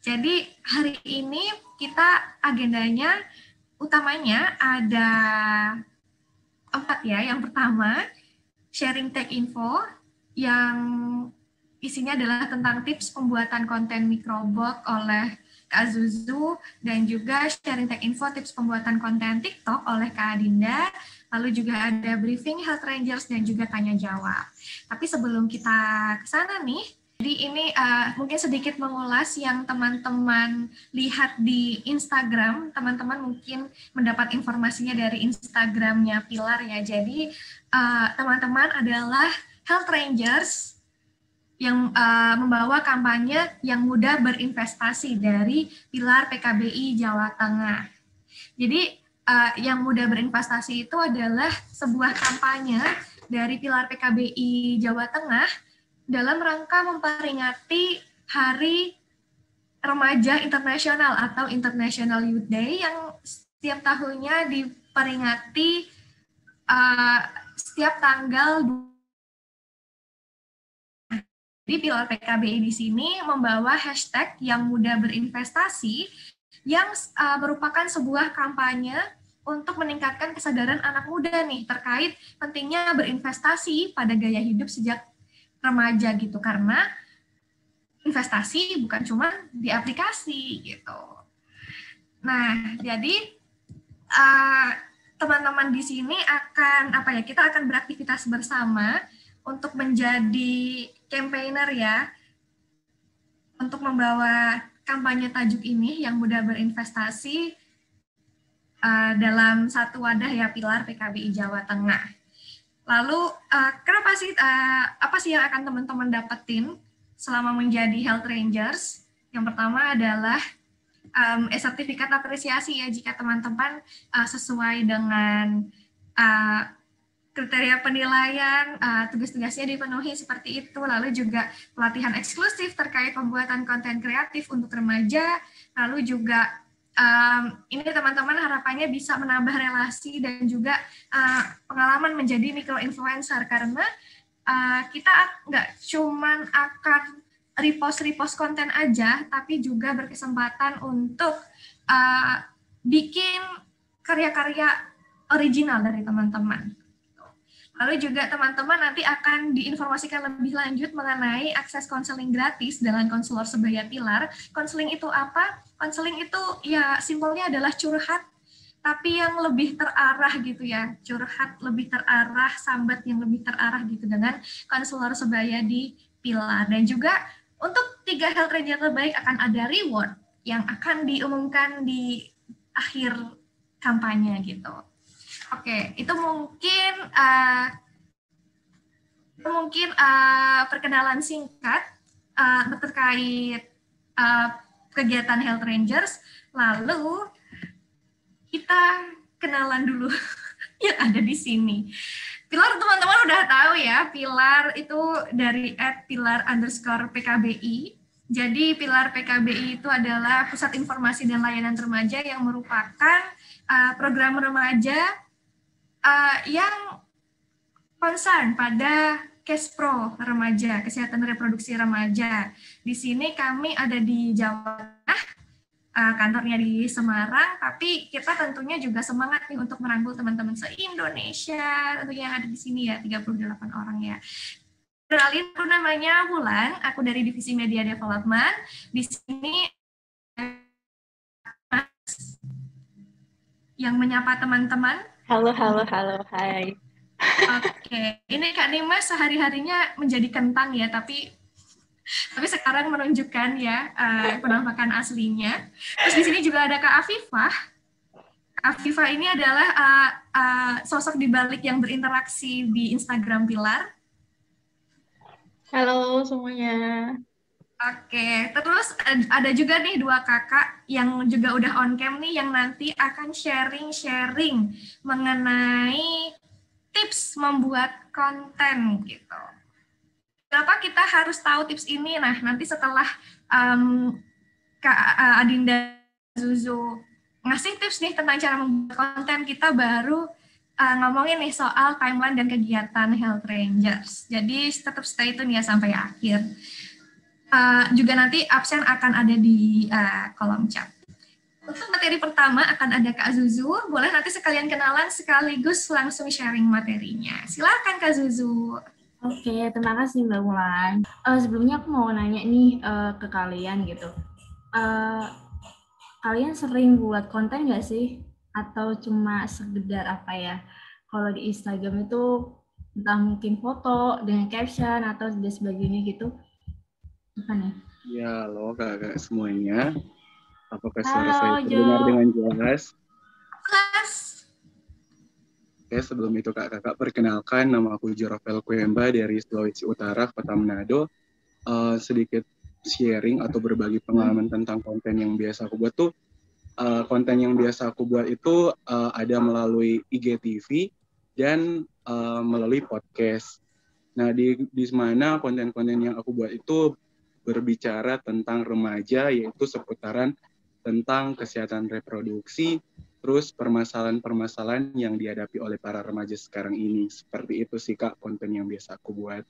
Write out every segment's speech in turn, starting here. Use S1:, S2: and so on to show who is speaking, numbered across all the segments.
S1: Jadi hari ini kita agendanya utamanya ada 4 ya. Yang pertama, sharing tech info yang isinya adalah tentang tips pembuatan konten microblog oleh Kak Zuzu, dan juga sharing tech info tips pembuatan konten TikTok oleh Kak Adinda. Lalu juga ada briefing Health Rangers dan juga tanya jawab. Tapi sebelum kita ke sana nih, jadi ini mungkin sedikit mengulas yang teman-teman lihat di Instagram. Teman-teman mungkin mendapat informasinya dari Instagramnya Pilar ya. Jadi teman-teman adalah Health Rangers yang membawa kampanye yang mudah berinvestasi dari Pilar PKBI Jawa Tengah. Jadi yang mudah berinvestasi itu adalah sebuah kampanye dari Pilar PKBI Jawa Tengah dalam rangka memperingati Hari Remaja Internasional atau International Youth Day yang setiap tahunnya diperingati setiap tanggal. Jadi Pilar PKBI di sini membawa hashtag yang mudah berinvestasi yang merupakan sebuah kampanye untuk meningkatkan kesadaran anak muda nih terkait pentingnya berinvestasi pada gaya hidup sejak remaja gitu, karena investasi bukan cuma di aplikasi gitu. Nah, jadi teman-teman di sini akan kita akan beraktivitas bersama untuk menjadi campaigner ya, untuk membawa kampanye tajuk ini yang mudah berinvestasi dalam satu wadah ya Pilar PKBI Jawa Tengah. Lalu kenapa sih apa sih yang akan teman-teman dapetin selama menjadi Health Rangers? Yang pertama adalah sertifikat apresiasi ya jika teman-teman sesuai dengan kriteria penilaian, tugas-tugasnya dipenuhi seperti itu, lalu juga pelatihan eksklusif terkait pembuatan konten kreatif untuk remaja, lalu juga ini teman-teman harapannya bisa menambah relasi dan juga pengalaman menjadi micro-influencer, karena kita nggak cuman akan repost konten aja, tapi juga berkesempatan untuk bikin karya-karya original dari teman-teman. Lalu juga teman-teman nanti akan diinformasikan lebih lanjut mengenai akses konseling gratis dengan konselor sebaya Pilar. Konseling itu apa? Konseling itu ya simpelnya adalah curhat, tapi yang lebih terarah gitu ya. Curhat lebih terarah, sambat yang lebih terarah gitu dengan konselor sebaya di Pilar. Dan juga untuk 3 Health Ranger terbaik akan ada reward yang akan diumumkan di akhir kampanye gitu. Oke, itu mungkin perkenalan singkat terkait kegiatan Health Rangers. Lalu kita kenalan dulu yang ada di sini. Pilar teman-teman udah tahu ya, Pilar itu dari @pilar_PKBI. Jadi Pilar PKBI itu adalah Pusat Informasi dan Layanan Remaja yang merupakan program remaja yang concern pada Kespro remaja, kesehatan reproduksi remaja. Di sini kami ada di Jawa Tengah, kantornya di Semarang, tapi kita tentunya juga semangat nih untuk merangkul teman-teman se-Indonesia, tentunya yang ada di sini ya, 38 orang ya. Kenalin, aku namanya Wulan, aku dari Divisi Media Development. Di sini yang menyapa teman-teman.
S2: Halo, hai.
S1: Oke, ini Kak Nimas sehari-harinya menjadi kentang ya, tapi sekarang menunjukkan ya penampakan aslinya. Terus di sini juga ada Kak Afifah. Afifah ini adalah sosok di balik yang berinteraksi di Instagram Pilar.
S2: Halo semuanya.
S1: Oke, terus ada juga nih 2 kakak yang juga udah on cam nih yang nanti akan sharing mengenai tips membuat konten gitu. Kenapa kita harus tahu tips ini? Nah, nanti setelah Kak Adinda Zuzu ngasih tips nih tentang cara membuat konten, kita baru ngomongin nih soal timeline dan kegiatan Health Rangers. Jadi tetap stay tune ya sampai akhir. Juga nanti absen akan ada di kolom chat. Untuk materi pertama akan ada Kak Zuzu. Boleh nanti sekalian kenalan sekaligus langsung sharing materinya. Silakan Kak Zuzu.
S2: Oke, terima kasih Mbak Wulan. Sebelumnya aku mau nanya nih ke kalian gitu. Kalian sering buat konten nggak sih? Atau cuma sekedar apa ya? Kalau di Instagram itu entah mungkin foto dengan caption atau dan sebagainya gitu. Apa nih?
S3: Ya, halo kakak semuanya. Apakah suara
S2: Halo,
S3: saya
S2: Jo.
S3: terdengar dengan jelas?
S1: Kelas.
S3: Oke, sebelum itu kakak perkenalkan, nama aku Jorofel Kwemba dari Sulawesi Utara, Kota Manado. Sedikit sharing atau berbagi pengalaman tentang konten yang biasa aku buat tuh. Konten yang biasa aku buat itu ada melalui IGTV dan melalui podcast. Nah, di mana konten-konten yang aku buat itu berbicara tentang remaja, yaitu seputaran tentang kesehatan reproduksi, terus permasalahan-permasalahan yang dihadapi oleh para remaja sekarang ini. Seperti itu sih Kak konten yang biasa aku buat.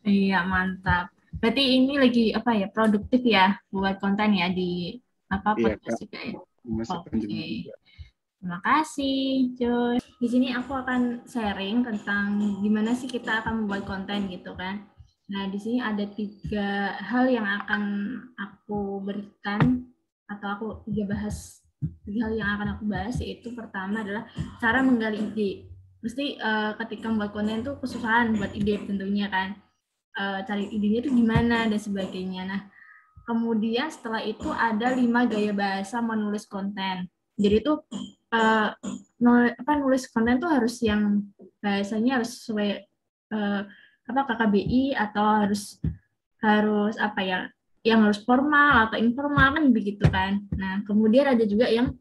S2: Iya, mantap. Berarti ini lagi apa ya, produktif ya buat konten ya di apa
S3: Iya
S2: podcast
S3: Kak,
S2: juga ya.
S3: masa panjang
S2: Oke.
S3: juga.
S2: Terima kasih, Joy. Di sini aku akan sharing tentang gimana sih kita akan membuat konten gitu kan. Nah, di sini ada 3 hal yang akan aku berikan atau aku bahas. 3 hal yang akan aku bahas, yaitu pertama adalah cara menggali ide. Mesti ketika membuat konten tuh kesusahan buat ide tentunya kan. Cari idenya itu gimana dan sebagainya. Nah, kemudian setelah itu ada 5 gaya bahasa menulis konten. Jadi itu nulis konten tuh harus yang bahasanya harus sesuai KKBI atau harus apa ya, yang harus formal atau informal kan begitu kan. Nah, kemudian ada juga yang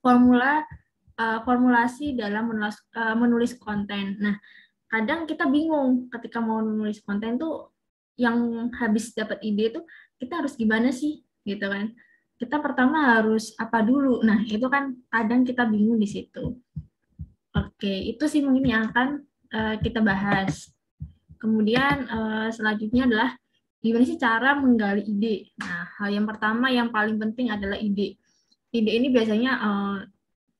S2: formulasi dalam menulis konten. Nah, kadang kita bingung ketika mau menulis konten tuh yang habis dapat ide tuh kita harus gimana sih gitu kan. Kita pertama harus apa dulu. Nah, itu kan kadang kita bingung di situ. Oke, itu sih mungkin yang akan kita bahas. Kemudian selanjutnya adalah gimana sih cara menggali ide. Nah, hal yang pertama yang paling penting adalah ide. Ide ini biasanya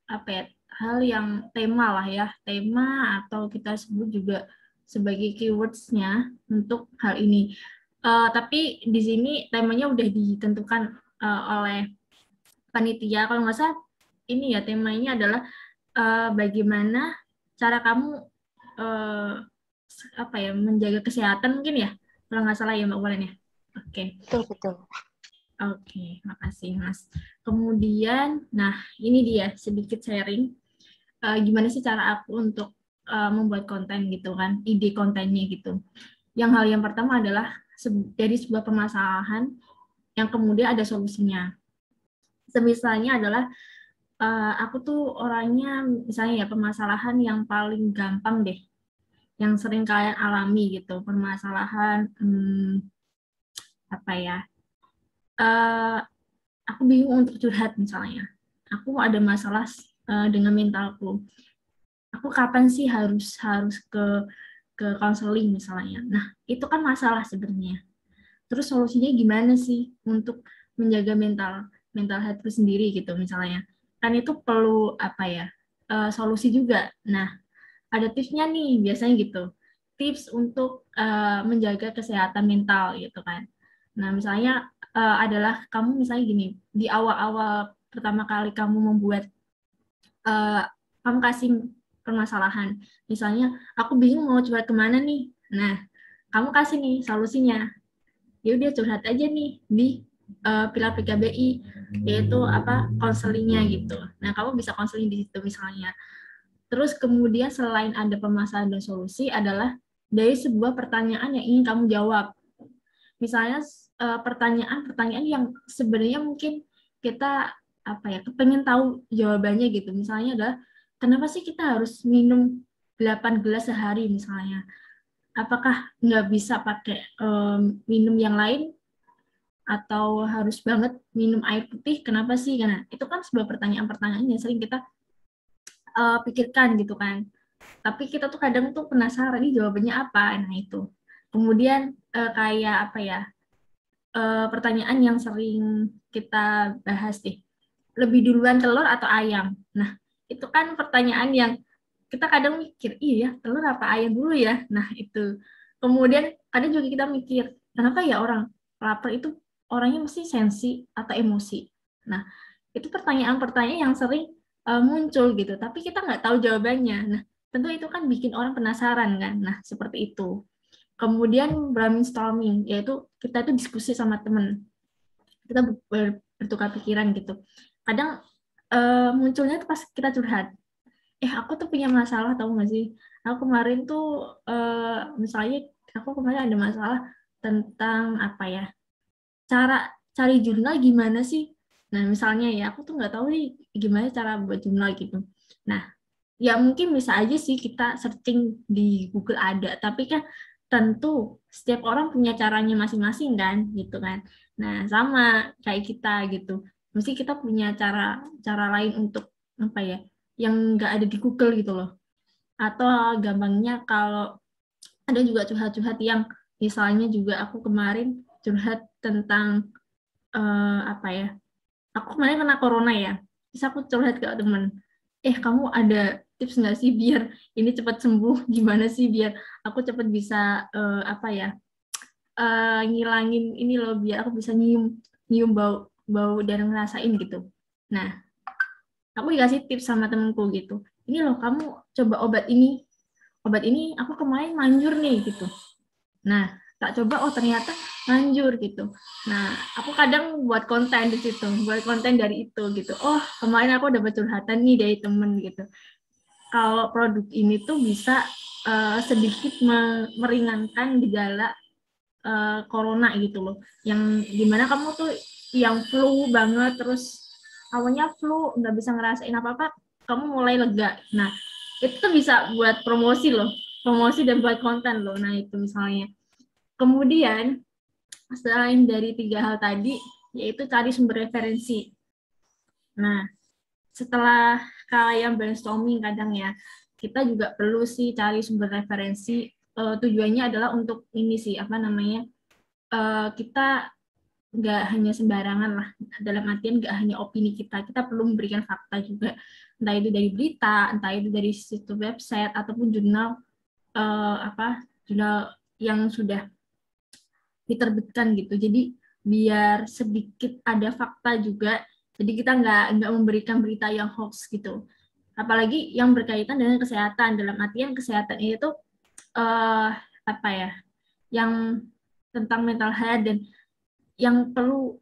S2: apa ya, hal yang tema lah ya, tema atau kita sebut juga sebagai keywords-nya untuk hal ini. Tapi di sini temanya udah ditentukan oleh panitia. Kalau nggak salah ini ya, temanya adalah bagaimana cara kamu apa ya, menjaga kesehatan mungkin ya, kalau nggak salah ya Mbak Wulan ya. Oke.
S4: Betul.
S2: Oke, makasih Mas. Kemudian, nah ini dia sedikit sharing gimana sih cara aku untuk membuat konten gitu kan, ide kontennya gitu. Hal yang pertama adalah dari sebuah permasalahan yang kemudian ada solusinya. Semisalnya adalah aku tuh orangnya misalnya ya, permasalahan yang paling gampang deh, yang sering kalian alami gitu, permasalahan apa ya, aku bingung untuk curhat misalnya. Aku ada masalah dengan mentalku. Aku kapan sih harus ke konseling misalnya. Nah, itu kan masalah sebenarnya. Terus solusinya gimana sih untuk menjaga mental health sendiri gitu misalnya. Kan itu perlu apa ya? Solusi juga. Nah, ada tipsnya nih biasanya gitu. Tips untuk menjaga kesehatan mental gitu kan. Nah, misalnya adalah kamu misalnya gini, di awal-awal pertama kali kamu membuat, kamu kasih permasalahan. Misalnya, aku bingung mau curhat kemana nih. Nah, kamu kasih nih solusinya. Ya udah curhat aja nih di pilar PKBI, yaitu apa, konselingnya gitu. Nah, kamu bisa konseling di situ misalnya. Terus kemudian selain ada permasalahan dan solusi adalah dari sebuah pertanyaan yang ingin kamu jawab. Misalnya pertanyaan-pertanyaan yang sebenarnya mungkin kita apa ya, pengen tahu jawabannya gitu. Misalnya adalah kenapa sih kita harus minum 8 gelas sehari misalnya? Apakah nggak bisa pakai minum yang lain? Atau harus banget minum air putih? Kenapa sih? Karena itu kan sebuah pertanyaan-pertanyaan yang sering kita pikirkan gitu kan. Tapi kita tuh kadang tuh penasaran nih jawabannya apa. Nah itu. Kemudian kayak apa ya? pertanyaan yang sering kita bahas deh. Lebih duluan telur atau ayam? Nah, itu kan pertanyaan yang kita kadang mikir, iya telur apa ayam dulu ya? Nah, itu. Kemudian kadang juga kita mikir, kenapa ya orang lapar itu orangnya mesti sensi atau emosi? Nah, itu pertanyaan-pertanyaan yang sering muncul gitu, tapi kita nggak tahu jawabannya. Nah, tentu itu kan bikin orang penasaran kan? Nah, seperti itu. Kemudian brainstorming, yaitu kita itu diskusi sama teman. Kita bertukar pikiran gitu. Kadang munculnya tuh pas kita curhat. Aku tuh punya masalah, tahu nggak sih? Aku kemarin tuh, misalnya, aku kemarin ada masalah tentang apa ya? Cara cari jurnal gimana sih? Nah, misalnya ya, aku tuh nggak tahu nih gimana cara buat jurnal gitu. Nah, ya mungkin bisa aja sih kita searching di Google ada, tapi kan tentu setiap orang punya caranya masing-masing kan, gitu kan. Nah, sama kayak kita gitu. Mesti kita punya cara lain untuk apa ya, yang nggak ada di Google gitu loh. Atau gampangnya kalau ada juga curhat-curhat yang misalnya juga aku kemarin curhat tentang apa ya, aku kemarin kena corona ya, terus aku curhat ke teman, kamu ada tips nggak sih biar ini cepat sembuh, gimana sih biar aku cepat bisa apa ya, ngilangin ini loh, biar aku bisa nyium nyium bau bau dan ngerasain gitu. Nah, aku dikasih tips sama temenku gitu, ini loh kamu coba obat ini aku kemarin manjur nih gitu. Nah, tak coba, oh ternyata manjur gitu. Nah, aku kadang buat konten di situ, buat konten dari itu gitu. Oh, kemarin aku dapat curhatan nih dari temen gitu. Kalau produk ini tuh bisa sedikit meringankan gejala corona gitu loh. Yang dimana kamu tuh yang flu banget, terus awalnya flu, nggak bisa ngerasain apa-apa, kamu mulai lega. Nah, itu tuh bisa buat promosi loh. Promosi dan buat konten loh. Nah, itu misalnya. Kemudian, selain dari 3 hal tadi, yaitu cari sumber referensi. Nah, setelah kalian brainstorming kadang ya, kita juga perlu sih cari sumber referensi. Tujuannya adalah untuk ini sih, apa namanya, kita nggak hanya sembarangan lah, dalam artian nggak hanya opini kita perlu memberikan fakta juga, entah itu dari berita, entah itu dari situs website, ataupun jurnal, jurnal yang sudah diterbitkan gitu. Jadi biar sedikit ada fakta juga. Jadi kita nggak memberikan berita yang hoax gitu. Apalagi yang berkaitan dengan kesehatan. Dalam artian kesehatan itu apa ya? Yang tentang mental health dan yang perlu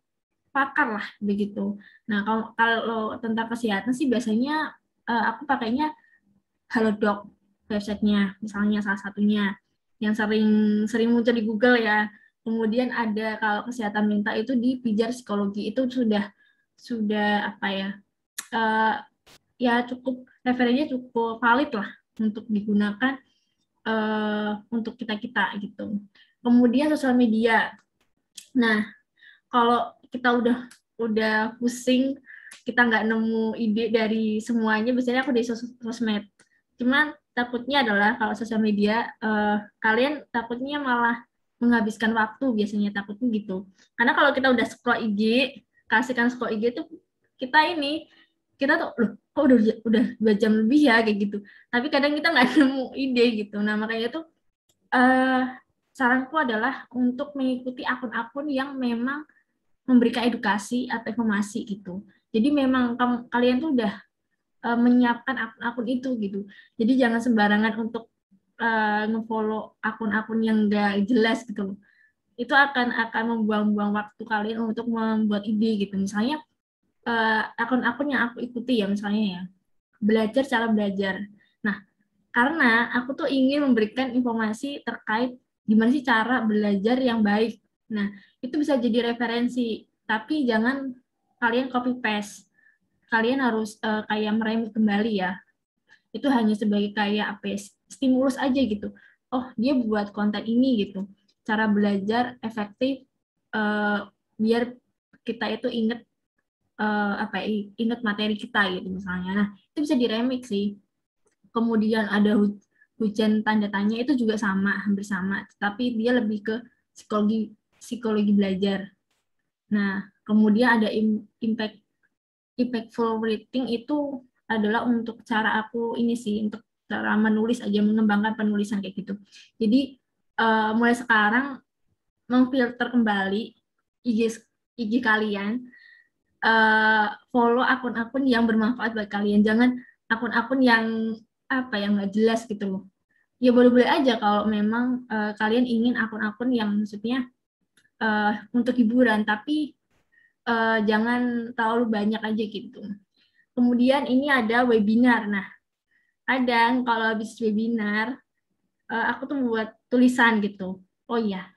S2: pakar lah begitu. Nah, kalau tentang kesehatan sih biasanya aku pakainya Halodoc websitenya, misalnya salah satunya yang sering muncul di Google ya. Kemudian ada kalau kesehatan mental itu di Pijar Psikologi, itu sudah apa ya, ya cukup referensinya cukup valid lah untuk digunakan untuk kita gitu. Kemudian sosial media. Nah, kalau kita udah pusing, kita nggak nemu ide dari semuanya, biasanya aku di sosmed. Cuman takutnya adalah kalau sosial media, kalian takutnya malah menghabiskan waktu, biasanya takutnya gitu. Karena kalau kita udah scroll IG, kasihkan scroll IG itu kita tuh loh, kok udah 2 jam lebih ya kayak gitu. Tapi kadang kita nggak nemu ide gitu. Nah, makanya tuh saranku adalah untuk mengikuti akun-akun yang memang memberikan edukasi atau informasi gitu. Jadi memang kalian tuh udah menyiapkan akun-akun itu gitu. Jadi jangan sembarangan untuk nge-follow akun-akun yang nggak jelas gitu. Itu akan membuang-buang waktu kalian untuk membuat ide gitu. Misalnya akun-akun yang aku ikuti ya, misalnya ya, belajar cara belajar. Nah, karena aku tuh ingin memberikan informasi terkait gimana sih cara belajar yang baik. Nah, itu bisa jadi referensi, tapi jangan kalian copy paste. Kalian harus kayak meremut kembali ya. Itu hanya sebagai kayak apa ya, stimulus aja gitu. Oh, dia buat konten ini gitu. Cara belajar efektif biar kita itu inget inget materi kita gitu misalnya. Nah, itu bisa diremix sih. Kemudian ada hujan tanda tanya, itu juga sama, hampir sama, tapi dia lebih ke psikologi belajar. Nah, kemudian ada impactful writing itu adalah untuk cara aku ini sih, untuk cara menulis aja, mengembangkan penulisan kayak gitu. Jadi mulai sekarang memfilter kembali IG kalian, follow akun-akun yang bermanfaat buat kalian, jangan akun-akun yang yang nggak jelas gitu loh. Ya boleh-boleh aja kalau memang kalian ingin akun-akun yang maksudnya untuk hiburan, tapi jangan terlalu banyak aja gitu. Kemudian ini ada webinar. Nah, kadang kalau habis webinar, aku tuh buat tulisan gitu. Oh iya,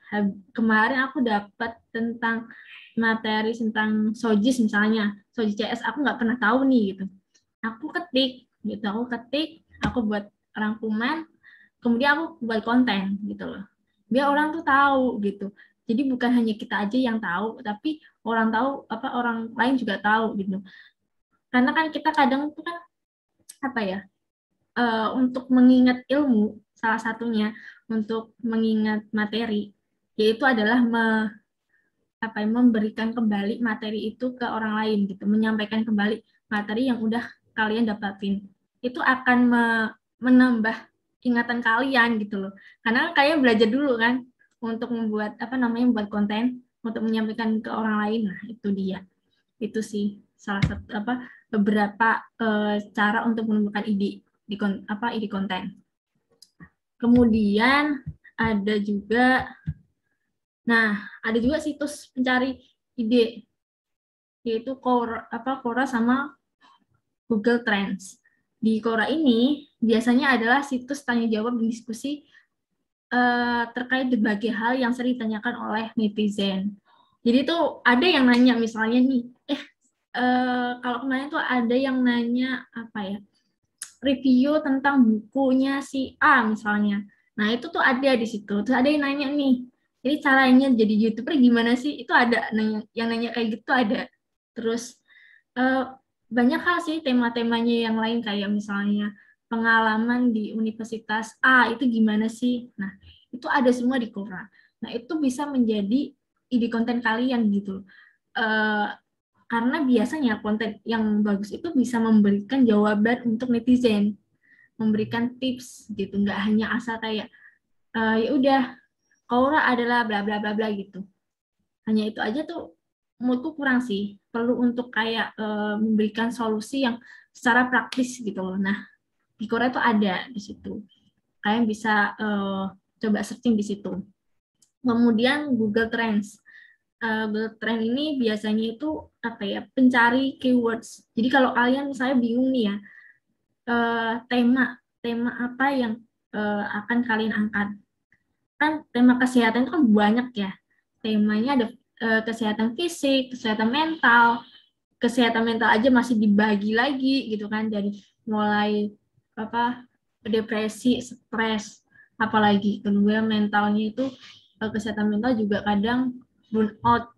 S2: kemarin aku dapat tentang materi tentang SOGIS misalnya, SOGIS CS aku nggak pernah tahu nih gitu. Aku ketik gitu, aku buat rangkuman, kemudian aku buat konten gitu loh. Biar orang tuh tahu gitu. Jadi bukan hanya kita aja yang tahu, tapi orang lain juga tahu gitu. Karena kan kita kadang tuh kan untuk mengingat ilmu, salah satunya untuk mengingat materi, yaitu adalah memberikan kembali materi itu ke orang lain gitu, menyampaikan kembali materi yang udah kalian dapatin. Itu akan menambah ingatan kalian gitu loh. Karena kalian belajar dulu kan untuk membuat membuat konten untuk menyampaikan ke orang lain. Nah, itu dia. Itu sih salah satu beberapa cara untuk menemukan ide konten. Kemudian ada juga situs pencari ide, yaitu Quora sama Google Trends. Di Quora ini biasanya adalah situs tanya jawab dan diskusi terkait berbagai hal yang sering ditanyakan oleh netizen. Jadi tuh ada yang nanya misalnya nih, kalau kemarin tuh ada yang nanya review tentang bukunya si A misalnya. Nah, itu tuh ada di situ. Terus ada yang nanya nih, jadi caranya jadi YouTuber gimana sih? Itu ada yang nanya kayak gitu ada. Terus banyak hal sih tema-temanya yang lain kayak misalnya pengalaman di Universitas A itu gimana sih? Nah, itu ada semua di Quora. Nah, itu bisa menjadi ide konten kalian gitu. Karena biasanya konten yang bagus itu bisa memberikan jawaban untuk netizen, memberikan tips gitu, nggak hanya asal kayak ya udah Quora adalah bla bla bla bla gitu. Hanya itu aja tuh menurutku kurang sih, perlu untuk kayak memberikan solusi yang secara praktis gitu loh. Nah, di Quora itu ada di situ. Kalian bisa coba searching di situ. Kemudian Google Trends. Google Trend ini biasanya itu pencari keywords. Jadi kalau kalian misalnya bingung nih ya, tema apa yang akan kalian angkat. Kan tema kesehatan itu kan banyak ya. Temanya ada kesehatan fisik, kesehatan mental aja masih dibagi lagi gitu kan, dari mulai depresi, stres, apalagi kemudian mentalnya itu kesehatan mental juga kadang burnout.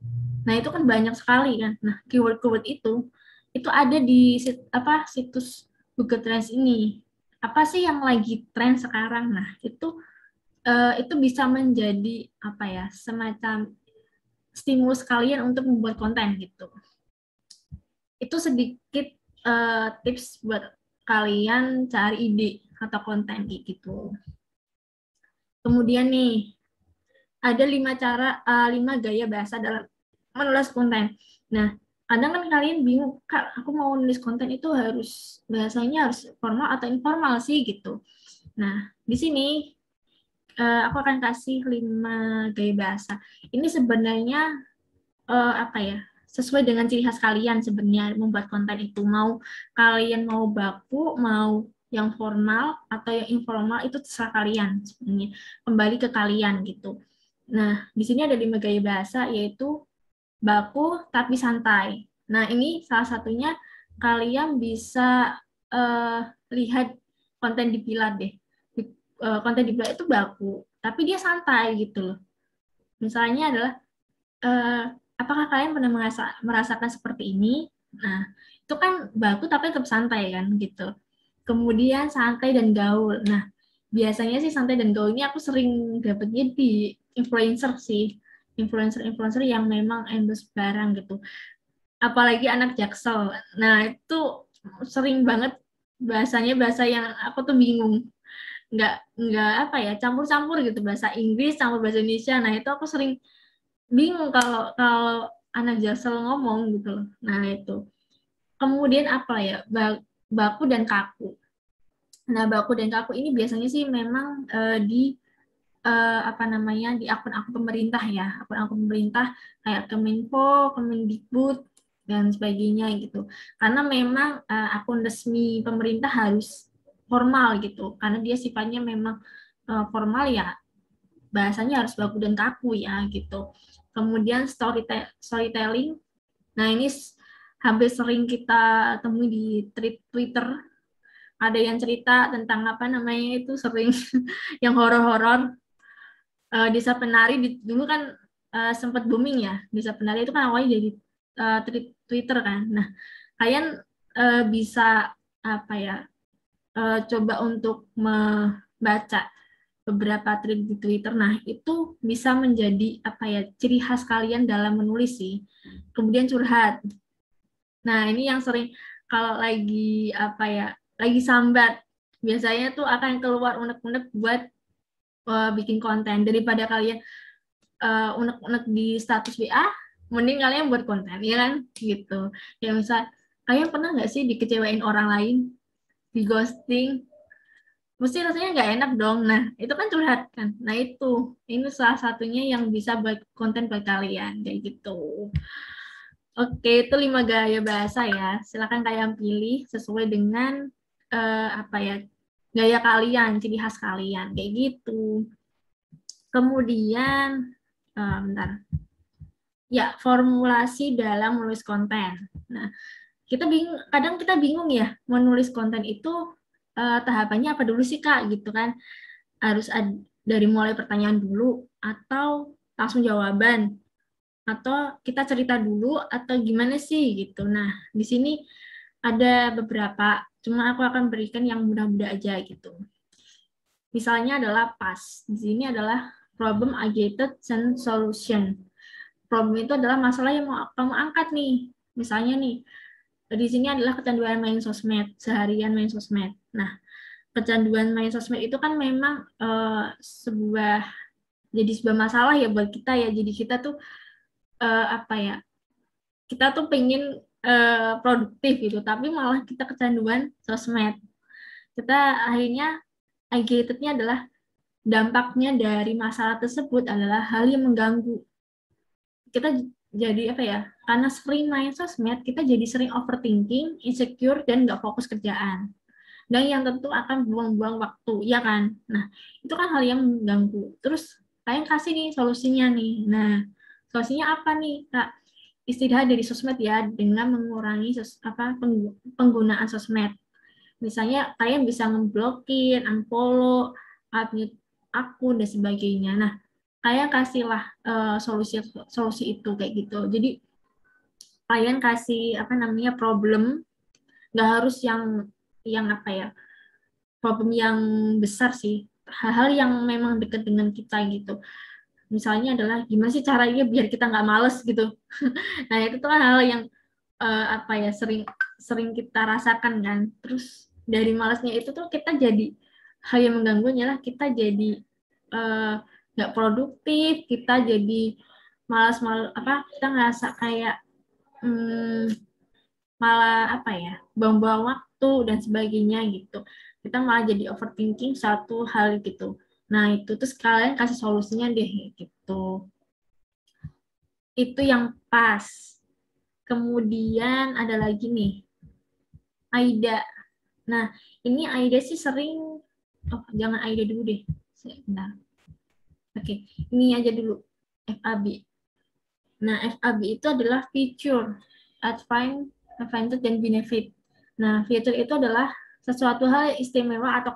S2: Nah, itu kan banyak sekali kan. Nah, keyword-keyword itu ada di situs Google Trends ini. Apa sih yang lagi tren sekarang? Nah, itu bisa menjadi semacam stimulus kalian untuk membuat konten gitu. Itu sedikit tips buat kalian cari ide atau konten gitu. Kemudian nih, ada 5 gaya bahasa dalam menulis konten. Nah, kadang kan kalian bingung, Kak, aku mau nulis konten itu bahasanya harus formal atau informal sih gitu. Nah, di sini aku akan kasih 5 gaya bahasa. Ini sebenarnya sesuai dengan ciri khas kalian sebenarnya membuat konten itu. Kalian mau baku, mau yang formal atau yang informal, itu terserah kalian sebenarnya. Kembali ke kalian gitu. Nah, di sini ada 5 gaya bahasa, yaitu baku tapi santai. Nah, ini salah satunya kalian bisa lihat konten di Pilar deh. Konten di Pilar itu baku, tapi dia santai gitu loh. Misalnya adalah, apakah kalian pernah merasakan seperti ini? Nah, itu kan baku tapi tetap santai kan gitu. Kemudian santai dan gaul. Nah, biasanya sih santai dan gaul ini aku sering dapetnya di influencer sih. influencer-influencer yang memang endorse barang gitu. Apalagi anak Jaksel. Nah, itu sering banget bahasanya bahasa yang aku tuh bingung. Nggak apa ya, campur-campur gitu, bahasa Inggris campur bahasa Indonesia. Nah, itu aku sering bingung kalau kalau anak Jaksel ngomong gitu loh. Nah, itu. Kemudian apa ya? Baku dan kaku. Nah, baku dan kaku ini biasanya sih memang di apa namanya, di akun-akun pemerintah ya, akun-akun pemerintah kayak Kemenko, Kemendikbud dan sebagainya gitu. Karena memang akun resmi pemerintah harus formal gitu, karena dia sifatnya memang formal ya, bahasanya harus baku dan kaku ya gitu. Kemudian storytelling. Nah, ini hampir sering kita temui di Twitter. Ada yang cerita tentang apa namanya itu sering yang horor-horor. Desa Penari dulu kan sempat booming ya. Desa Penari itu kan awalnya jadi Twitter kan. Nah, kalian bisa apa ya, coba untuk membaca beberapa tweet di Twitter. Nah, itu bisa menjadi apa ya, ciri khas kalian dalam menulis sih. Kemudian curhat. Nah, ini yang sering kalau lagi apa ya, lagi sambat, biasanya tuh akan keluar unek-unek buat bikin konten. Daripada kalian unek-unek di status WA, mending kalian buat konten, ya kan? Gitu. Ya misal, kalian pernah nggak sih dikecewain orang lain, di ghosting? Mesti rasanya nggak enak dong. Nah, itu kan curhat kan. Nah, ini salah satunya yang bisa buat konten buat kalian, kayak gitu. Oke, itu 5 gaya bahasa ya. Silakan kalian pilih sesuai dengan apa ya, gaya kalian, ciri khas kalian, kayak gitu. Kemudian, bentar. Ya, formulasi dalam menulis konten. Nah, kadang kita bingung ya, menulis konten itu tahapannya apa dulu sih, Kak, gitu kan. Harus dari mulai pertanyaan dulu, atau langsung jawaban, atau kita cerita dulu, atau gimana sih gitu. Nah, di sini ada beberapa, cuma aku akan berikan yang mudah-mudah aja gitu. Misalnya adalah PAS. Di sini adalah problem, agitated, and solution. Problem itu adalah masalah yang mau kamu angkat nih. Misalnya nih, di sini adalah kecanduan main sosmed, seharian main sosmed. Nah, kecanduan main sosmed itu kan memang jadi sebuah masalah ya buat kita ya. Jadi kita tuh apa ya? Kita tuh pengen produktif gitu, tapi malah kita kecanduan sosmed. Kita akhirnya agitated-nya adalah dampaknya dari masalah tersebut adalah hal yang mengganggu. Kita jadi apa ya? Karena sering main sosmed, kita jadi sering overthinking, insecure, dan nggak fokus kerjaan. Dan yang tentu akan buang-buang waktu, ya kan? Nah, itu kan hal yang mengganggu. Terus, kalian kasih nih solusinya nih. Nah, solusinya apa nih, Kak? Istirahat dari sosmed ya, dengan mengurangi penggunaan sosmed. Misalnya, kalian bisa ngeblokir, unfollow, mute akun, dan sebagainya. Nah, kalian kasihlah solusi itu kayak gitu. Jadi, kalian kasih apa namanya problem, nggak harus yang apa ya, problem yang besar sih, hal-hal yang memang dekat dengan kita gitu. Misalnya adalah gimana sih caranya biar kita nggak males gitu. Nah, itu tuh kan hal yang apa ya, sering kita rasakan kan. Terus dari malesnya itu tuh kita jadi hal yang mengganggunya lah, kita jadi nggak produktif, kita jadi malas apa, kita ngerasa kayak malah apa ya, buang-buang waktu dan sebagainya gitu. Kita malah jadi overthinking satu hal gitu. Nah, itu terus kalian kasih solusinya deh gitu. Itu yang pas. Kemudian ada lagi nih, Aida. Nah, ini Aida sih sering, jangan Aida dulu deh. Bentar. Oke, ini aja dulu, FAB. Nah, FAB itu adalah feature, advantage, dan benefit. Nah, feature itu adalah sesuatu hal istimewa atau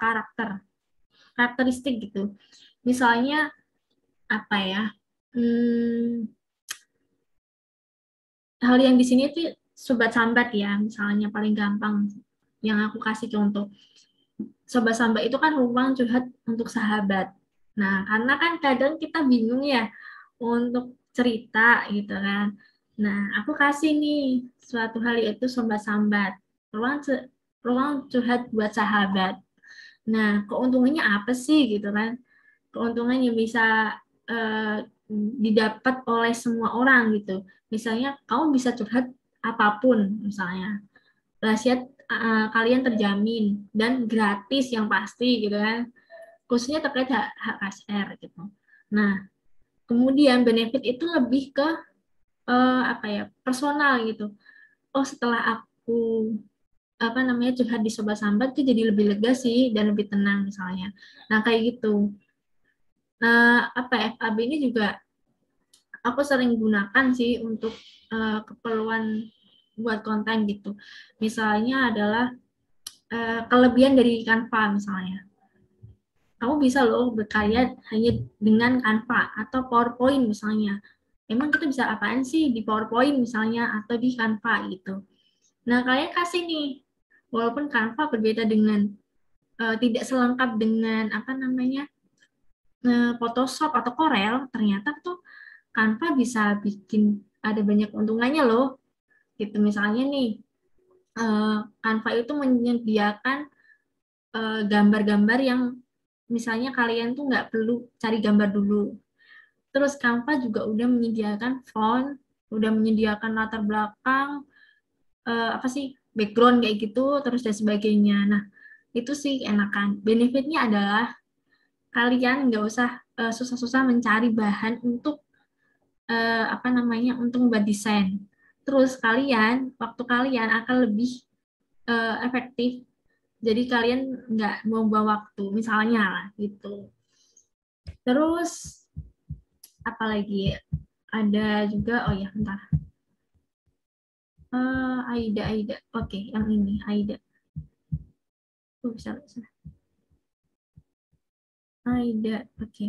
S2: karakteristik gitu. Misalnya apa ya? Hal yang di sini tuh sobat sambat ya, misalnya paling gampang yang aku kasih contoh. Sobat sambat itu kan ruang curhat untuk sahabat. Nah, karena kan kadang kita bingung ya untuk cerita gitu kan. Nah, aku kasih nih suatu hal yaitu sambat-sambat, ruang curhat buat sahabat. Nah, keuntungannya apa sih gitu kan? Keuntungan yang bisa didapat oleh semua orang gitu. Misalnya kamu bisa curhat apapun misalnya. Rahasia kalian terjamin dan gratis yang pasti gitu kan. Khususnya terkait hak KSR gitu. Nah, kemudian benefit itu lebih ke personal gitu. Oh, setelah aku curhat di sobat sambat tuh jadi lebih lega sih dan lebih tenang misalnya. Nah, kayak gitu. Nah, FAB ini juga aku sering gunakan sih untuk keperluan buat konten gitu. Misalnya adalah kelebihan dari Canva misalnya. Kamu bisa loh berkarya hanya dengan Canva atau PowerPoint misalnya. Emang kita bisa apaan sih di PowerPoint misalnya atau di Canva gitu. Nah, kalian kasih nih, walaupun Canva berbeda dengan tidak selengkap dengan Photoshop atau Corel, ternyata tuh Canva bisa bikin ada banyak keuntungannya loh. Gitu misalnya nih, Canva itu menyediakan gambar-gambar yang misalnya kalian tuh nggak perlu cari gambar dulu. Terus Canva juga udah menyediakan font, udah menyediakan latar belakang, background kayak gitu, terus dan sebagainya. Nah, itu sih enakan. Benefitnya adalah kalian nggak usah susah-susah mencari bahan untuk untuk membuat desain. Terus waktu kalian akan lebih efektif. Jadi kalian nggak membuang waktu, misalnya lah gitu. Terus apalagi ada juga, oh ya bentar. Aida. Oke, yang ini Aida. Bisa. Aida, oke.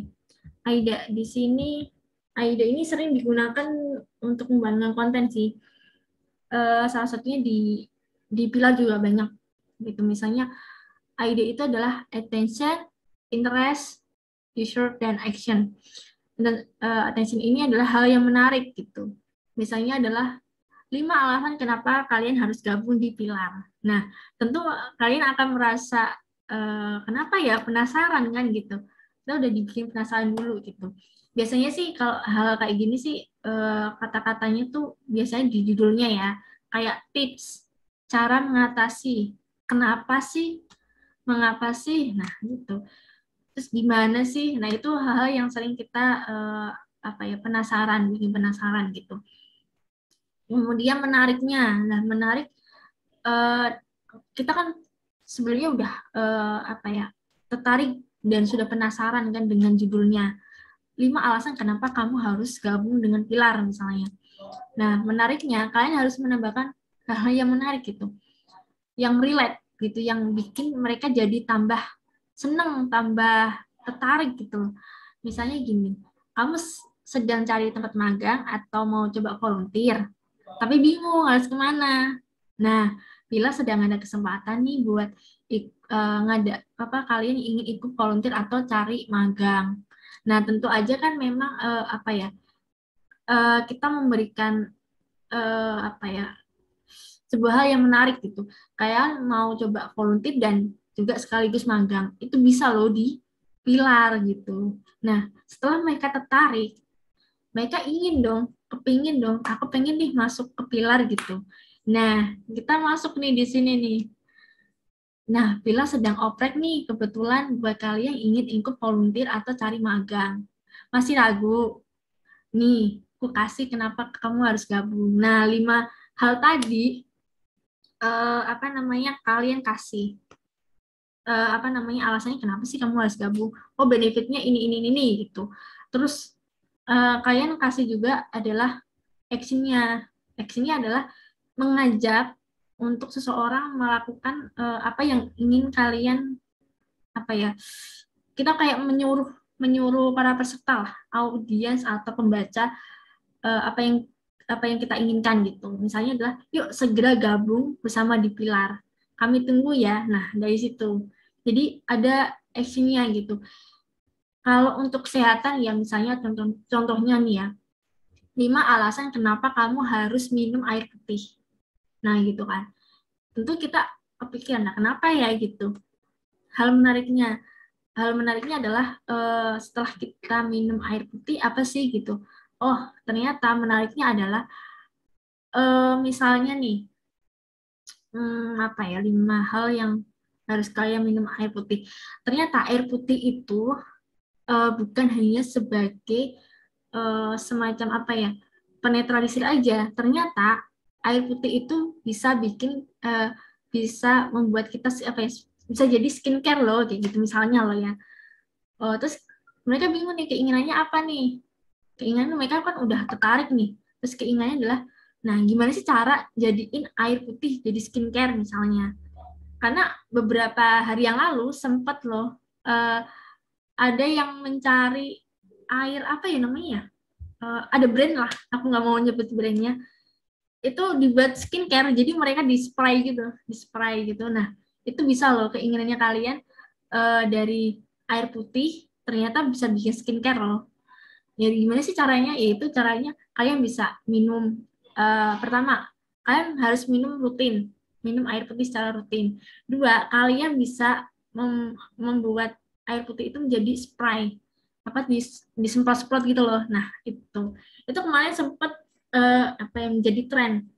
S2: Aida di sini, Aida ini sering digunakan untuk membangun konten sih. Salah satunya di pilar juga banyak. Gitu misalnya Aida itu adalah attention, interest, user, dan action. Dan attention ini adalah hal yang menarik gitu. Misalnya adalah 5 alasan kenapa kalian harus gabung di pilar. Nah, tentu kalian akan merasa kenapa ya, penasaran kan gitu. Kita udah dibikin penasaran dulu gitu. Biasanya sih kalau hal kayak gini sih kata-katanya tuh biasanya di judulnya ya, kayak tips, cara mengatasi, kenapa sih, mengapa sih, nah gitu. Terus gimana sih? Nah, itu hal-hal yang sering kita penasaran, bikin penasaran gitu. Kemudian menariknya, nah menarik kita kan sebenarnya udah tertarik dan sudah penasaran kan dengan judulnya. 5 alasan kenapa kamu harus gabung dengan pilar misalnya. Nah, menariknya kalian harus menambahkan hal-hal yang menarik gitu, yang relate gitu, yang bikin mereka jadi tambah seneng, tambah tertarik gitu. Misalnya gini, kamu sedang cari tempat magang atau mau coba volunteer, tapi bingung harus kemana. Nah, bila sedang ada kesempatan nih buat kalian ingin ikut volunteer atau cari magang. Nah, tentu aja kan memang kita memberikan sebuah hal yang menarik gitu. Kayak mau coba volunteer dan juga sekaligus magang. Itu bisa loh di pilar gitu. Nah, setelah mereka tertarik, mereka kepingin dong, aku pengen nih masuk ke pilar gitu. Nah, kita masuk nih di sini nih. Nah, pilar sedang oprek nih, kebetulan buat kalian yang ingin ikut volunteer atau cari magang. Masih ragu? Nih, aku kasih kenapa kamu harus gabung. Nah, 5 hal tadi, kalian kasih. Alasannya kenapa sih kamu harus gabung? Oh, benefitnya ini gitu. Terus, kalian kasih juga adalah actionnya. Actionnya adalah mengajak untuk seseorang melakukan apa yang ingin kalian kita kayak menyuruh para peserta lah, audiens atau pembaca apa yang kita inginkan gitu. Misalnya adalah yuk segera gabung bersama di pilar. Kami tunggu ya. Nah, dari situ. Jadi ada actionnya gitu. Kalau untuk kesehatan ya misalnya contohnya nih ya, alasan kenapa kamu harus minum air putih. Nah, gitu kan. Tentu kita kepikiran, nah kenapa ya gitu. Hal menariknya adalah setelah kita minum air putih apa sih gitu. Oh, ternyata menariknya adalah misalnya nih, apa ya, 5 hal yang harus kalian minum air putih. Ternyata air putih itu bukan hanya sebagai semacam apa ya, penetralisir aja. Ternyata air putih itu bisa bikin bisa membuat kita apa ya, bisa jadi skincare loh kayak gitu misalnya loh ya. Terus mereka bingung nih keinginannya apa nih. Keinginan mereka kan udah tertarik nih. Terus keinginannya adalah, nah gimana sih cara jadiin air putih jadi skincare misalnya. Karena beberapa hari yang lalu sempat loh ada yang mencari air apa ya namanya, ada brand lah, aku nggak mau nyebut brandnya, itu dibuat skincare, jadi mereka di spray gitu. Nah itu bisa loh keinginannya kalian dari air putih ternyata bisa bikin skincare loh. Jadi gimana sih caranya? Yaitu caranya kalian bisa minum, pertama kalian harus minum air putih secara rutin. 2, kalian bisa membuat air putih itu menjadi spray, apa disemprot-semprot gitu loh. Nah itu kemarin sempat apa yang menjadi tren.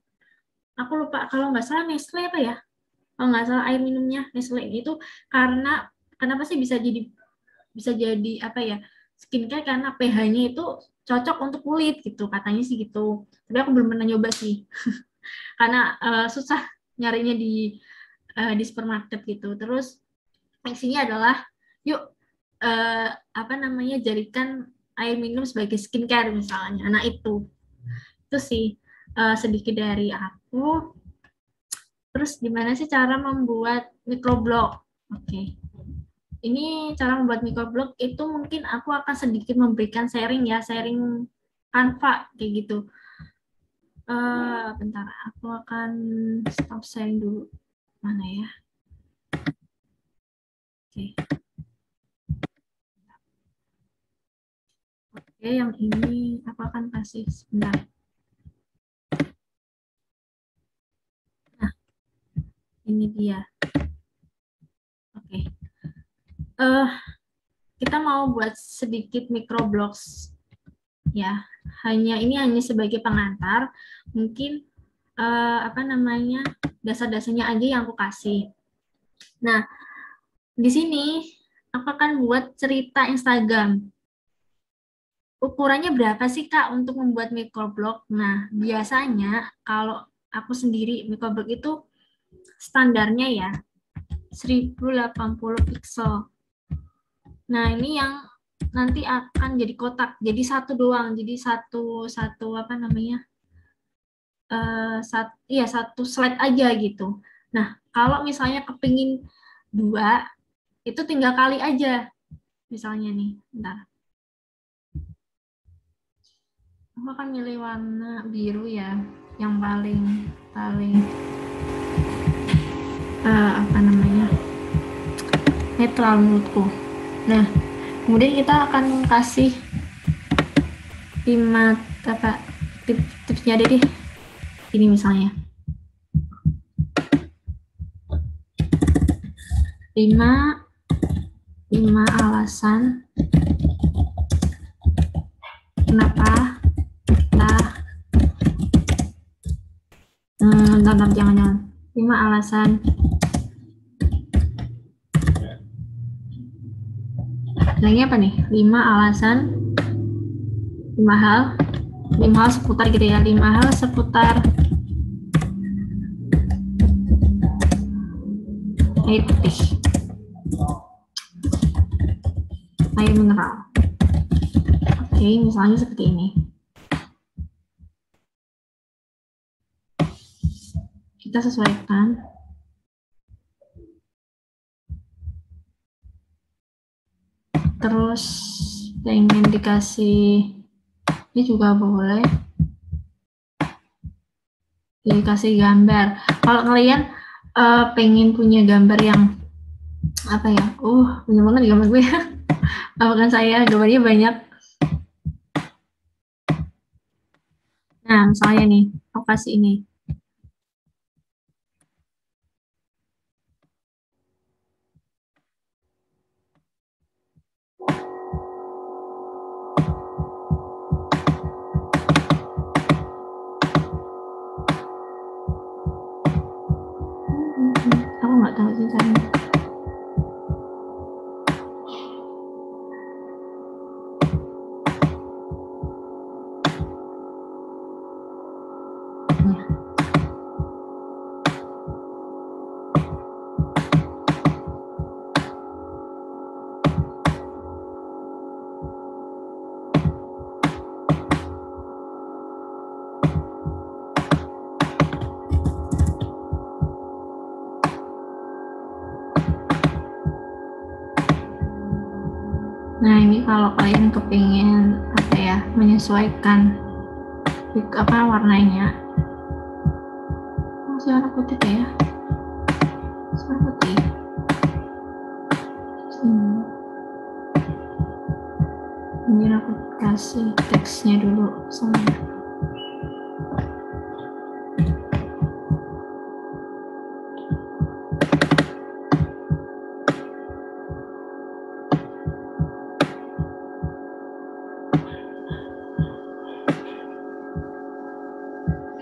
S2: Aku lupa, kalau nggak salah Nestle apa ya, kalau nggak salah air minumnya Nestle itu, karena kenapa sih bisa jadi apa ya, skincare, karena pH-nya itu cocok untuk kulit gitu katanya sih gitu. Tapi aku belum pernah nyoba sih karena susah nyarinya di supermarket gitu. Terus aksinya adalah yuk apa namanya, jadikan air minum sebagai skincare misalnya. Nah itu sih sedikit dari aku. Terus gimana sih cara membuat microblog? Oke. Ini cara membuat microblog itu mungkin aku akan sedikit memberikan sharing Canva kayak gitu. Bentar, aku akan stop sharing dulu. Mana ya? Oke, yang ini aku akan kasih sebentar. Nah, ini dia. Oke. Kita mau buat sedikit microblogs ya. Ini hanya sebagai pengantar. Mungkin apa namanya, dasar-dasarnya aja yang aku kasih. Nah, di sini aku akan buat cerita Instagram. Ukurannya berapa sih Kak untuk membuat microblog? Nah, biasanya kalau aku sendiri microblog itu standarnya ya 1080 pixel. Nah, ini yang nanti akan jadi kotak, jadi satu doang, jadi satu apa namanya, satu slide aja gitu. Nah, kalau misalnya kepingin 2, itu tinggal kali aja. Misalnya nih, bentar. Aku akan milih warna biru ya, yang paling apa namanya, netral menurutku. Nah, kemudian kita akan kasih 5 tipsnya deh. Ini misalnya 5 alasan kenapa kita jangan 5 alasan lagi apa nih, 5 alasan 5 hal seputar gitu ya, 5 hal seputar air putih, air mineral. Oke, misalnya seperti ini. Kita sesuaikan. Terus pengen dikasih, ini juga boleh dikasih gambar. Kalau kalian pengen punya gambar yang apa ya, banyak banget gambar gue. Bahkan saya gambarnya banyak. Nah, misalnya nih, aku kasih ini. Aku nggak tahu sih caranya. Nah, ini kalau kalian kepingin apa ya, menyesuaikan apa warnanya. Masih warna putih ya? Warna putih. Ini aku kasih teksnya dulu soalnya.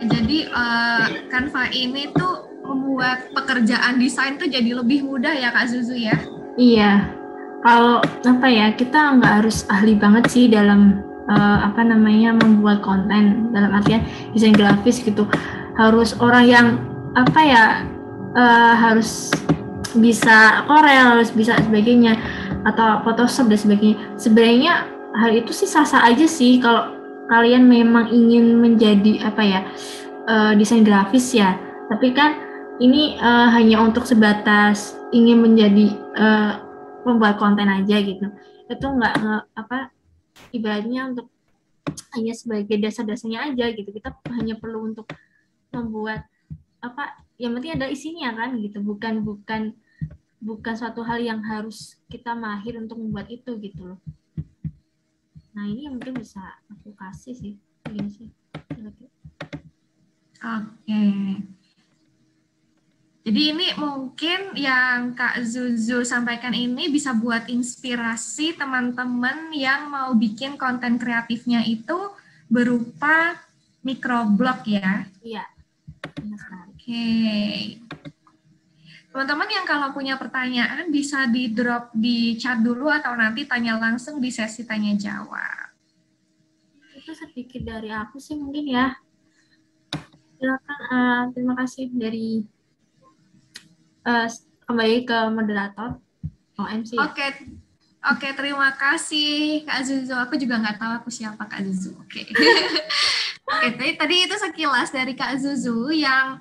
S1: Jadi Canva ini tuh membuat pekerjaan desain tuh jadi lebih mudah ya Kak Zuzu ya?
S2: Iya, kalau apa ya, kita nggak harus ahli banget sih dalam apa namanya membuat konten, dalam artian desain grafis gitu. Harus orang yang apa ya, harus bisa Corel, harus bisa sebagainya, atau Photoshop dan sebagainya. Sebenarnya hal itu sih sah-sah aja sih kalau kalian memang ingin menjadi apa ya, desain grafis ya. Tapi kan ini hanya untuk sebatas ingin menjadi pembuat konten aja gitu. Itu nggak apa, ibaratnya untuk hanya sebagai dasar-dasarnya aja gitu. Kita hanya perlu untuk membuat apa, yang penting ada isinya kan gitu. Bukan suatu hal yang harus kita mahir untuk membuat itu gitu loh. Nah, ini yang mungkin bisa aku kasih sih. Gini sih.
S1: Oke. Jadi ini mungkin yang Kak Zuzu sampaikan ini bisa buat inspirasi teman-teman yang mau bikin konten kreatifnya itu berupa microblog ya.
S2: Iya.
S1: Oke. Teman-teman yang kalau punya pertanyaan bisa di-drop di chat dulu atau nanti tanya langsung di sesi tanya jawab.
S2: Itu sedikit dari aku sih mungkin ya. Silakan, terima kasih dari kembali ke moderator OMC ya.
S1: Oke, terima kasih Kak Zuzu. Aku juga nggak tahu aku siapa Kak Zuzu. Oke. Oke, tadi itu sekilas dari Kak Zuzu yang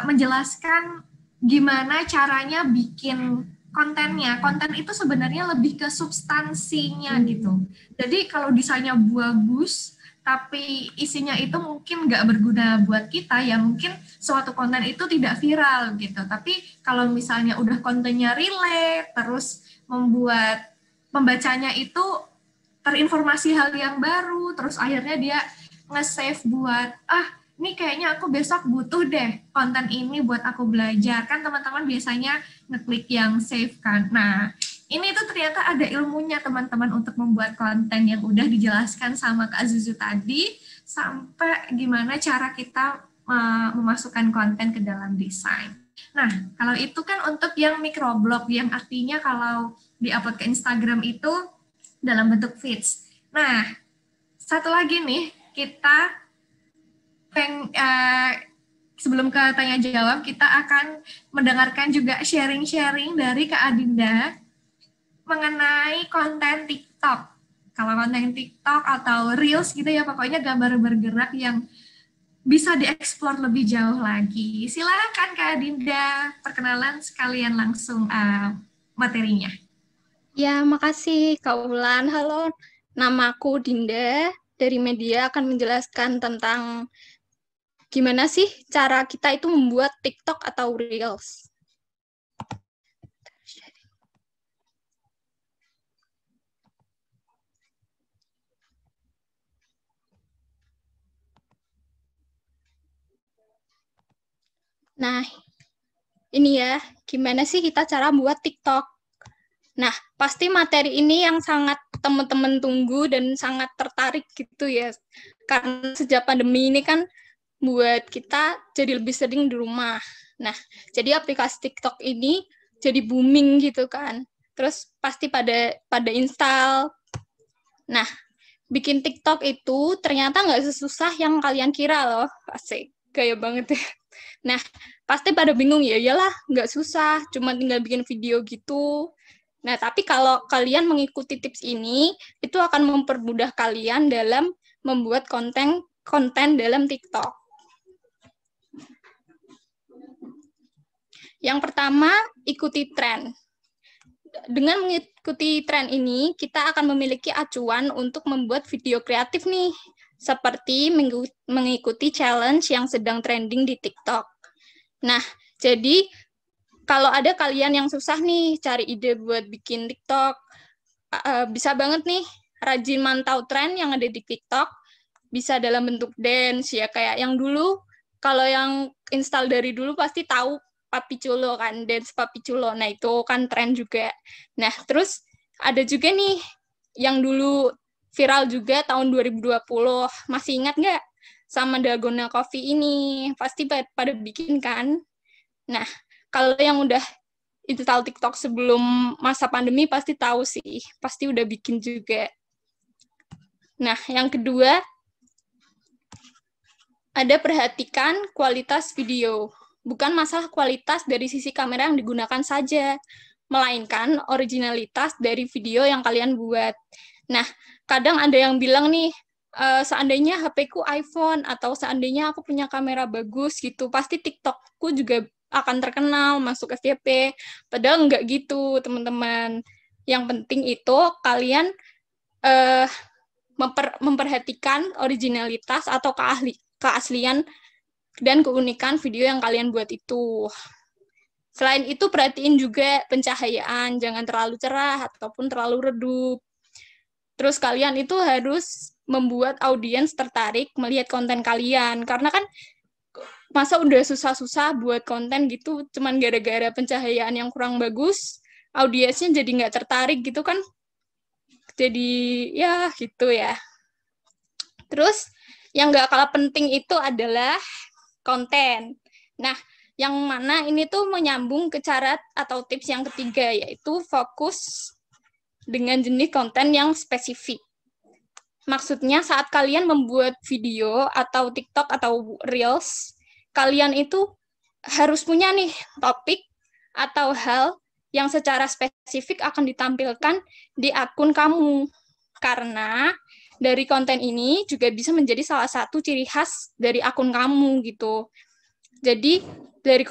S1: menjelaskan gimana caranya bikin kontennya. Konten itu sebenarnya lebih ke substansinya gitu. Jadi kalau desainnya bagus, tapi isinya itu mungkin nggak berguna buat kita, ya mungkin suatu konten itu tidak viral gitu. Tapi kalau misalnya udah kontennya relate, terus membuat pembacanya itu terinformasi hal yang baru, terus akhirnya dia nge-save buat, ini kayaknya aku besok butuh deh konten ini buat aku belajar. Kan teman-teman biasanya ngeklik yang save kan. Nah, ini tuh ternyata ada ilmunya teman-teman untuk membuat konten yang udah dijelaskan sama Kak Zuzu tadi, sampai gimana cara kita memasukkan konten ke dalam desain. Nah, kalau itu kan untuk yang microblog, yang artinya kalau di-upload ke Instagram itu dalam bentuk feeds. Nah, satu lagi nih, kita sebelum ke tanya jawab, kita akan mendengarkan juga sharing-sharing dari Kak Adinda mengenai konten TikTok. Kalau konten TikTok atau Reels gitu ya, pokoknya gambar bergerak yang bisa dieksplor lebih jauh lagi. Silakan Kak Adinda, perkenalan sekalian langsung materinya.
S4: Ya, makasih Kak Ulan. Halo, namaku Dinda. Dari media akan menjelaskan tentang gimana sih cara kita itu membuat TikTok atau Reels. Nah, ini ya, gimana sih kita cara buat TikTok? Nah, pasti materi ini yang sangat teman-teman tunggu dan sangat tertarik gitu ya. Karena sejak pandemi ini kan buat kita jadi lebih sering di rumah. Nah, jadi aplikasi TikTok ini jadi booming gitu kan. Terus pasti pada install. Nah, bikin TikTok itu ternyata nggak sesusah yang kalian kira loh. Asik, gaya banget ya. Nah, pasti pada bingung, ya iyalah, nggak susah, cuma tinggal bikin video gitu. Nah, tapi kalau kalian mengikuti tips ini, itu akan mempermudah kalian dalam membuat konten dalam TikTok. Yang pertama, ikuti tren. Dengan mengikuti tren ini, kita akan memiliki acuan untuk membuat video kreatif nih, seperti mengikuti challenge yang sedang trending di TikTok. Nah, jadi kalau ada kalian yang susah nih cari ide buat bikin TikTok, bisa banget nih rajin mantau tren yang ada di TikTok, bisa dalam bentuk dance ya, kayak yang dulu, kalau yang install dari dulu pasti tahu Papi Culo kan, dance Papi Culo. Nah, itu kan tren juga. Nah, terus ada juga nih yang dulu viral juga tahun 2020. Masih ingat nggak sama Dalgona Coffee ini? Pasti pada bikin kan? Nah, kalau yang udah install TikTok sebelum masa pandemi pasti tahu sih. Pasti udah bikin juga. Nah, yang kedua, ada perhatikan kualitas video. Bukan masalah kualitas dari sisi kamera yang digunakan saja, melainkan originalitas dari video yang kalian buat. Nah, kadang ada yang bilang nih, seandainya HP-ku iPhone atau seandainya aku punya kamera bagus gitu, pasti TikTok-ku juga akan terkenal, masuk FYP. Padahal nggak gitu, teman-teman. Yang penting itu kalian memperhatikan originalitas atau keaslian dan keunikan video yang kalian buat itu. Selain itu, perhatiin juga pencahayaan, jangan terlalu cerah ataupun terlalu redup. Terus kalian itu harus membuat audiens tertarik melihat konten kalian, karena kan masa udah susah-susah buat konten gitu, cuman gara-gara pencahayaan yang kurang bagus, audiensnya jadi nggak tertarik gitu kan. Jadi ya gitu ya. Terus yang nggak kalah penting itu adalah konten. Nah, yang mana ini tuh menyambung ke cara atau tips yang ketiga, yaitu fokus dengan jenis konten yang spesifik. Maksudnya saat kalian membuat video atau TikTok atau Reels, kalian itu harus punya nih topik atau hal yang secara spesifik akan ditampilkan di akun kamu. Karena dari konten ini juga bisa menjadi salah satu ciri khas dari akun kamu gitu. Jadi dari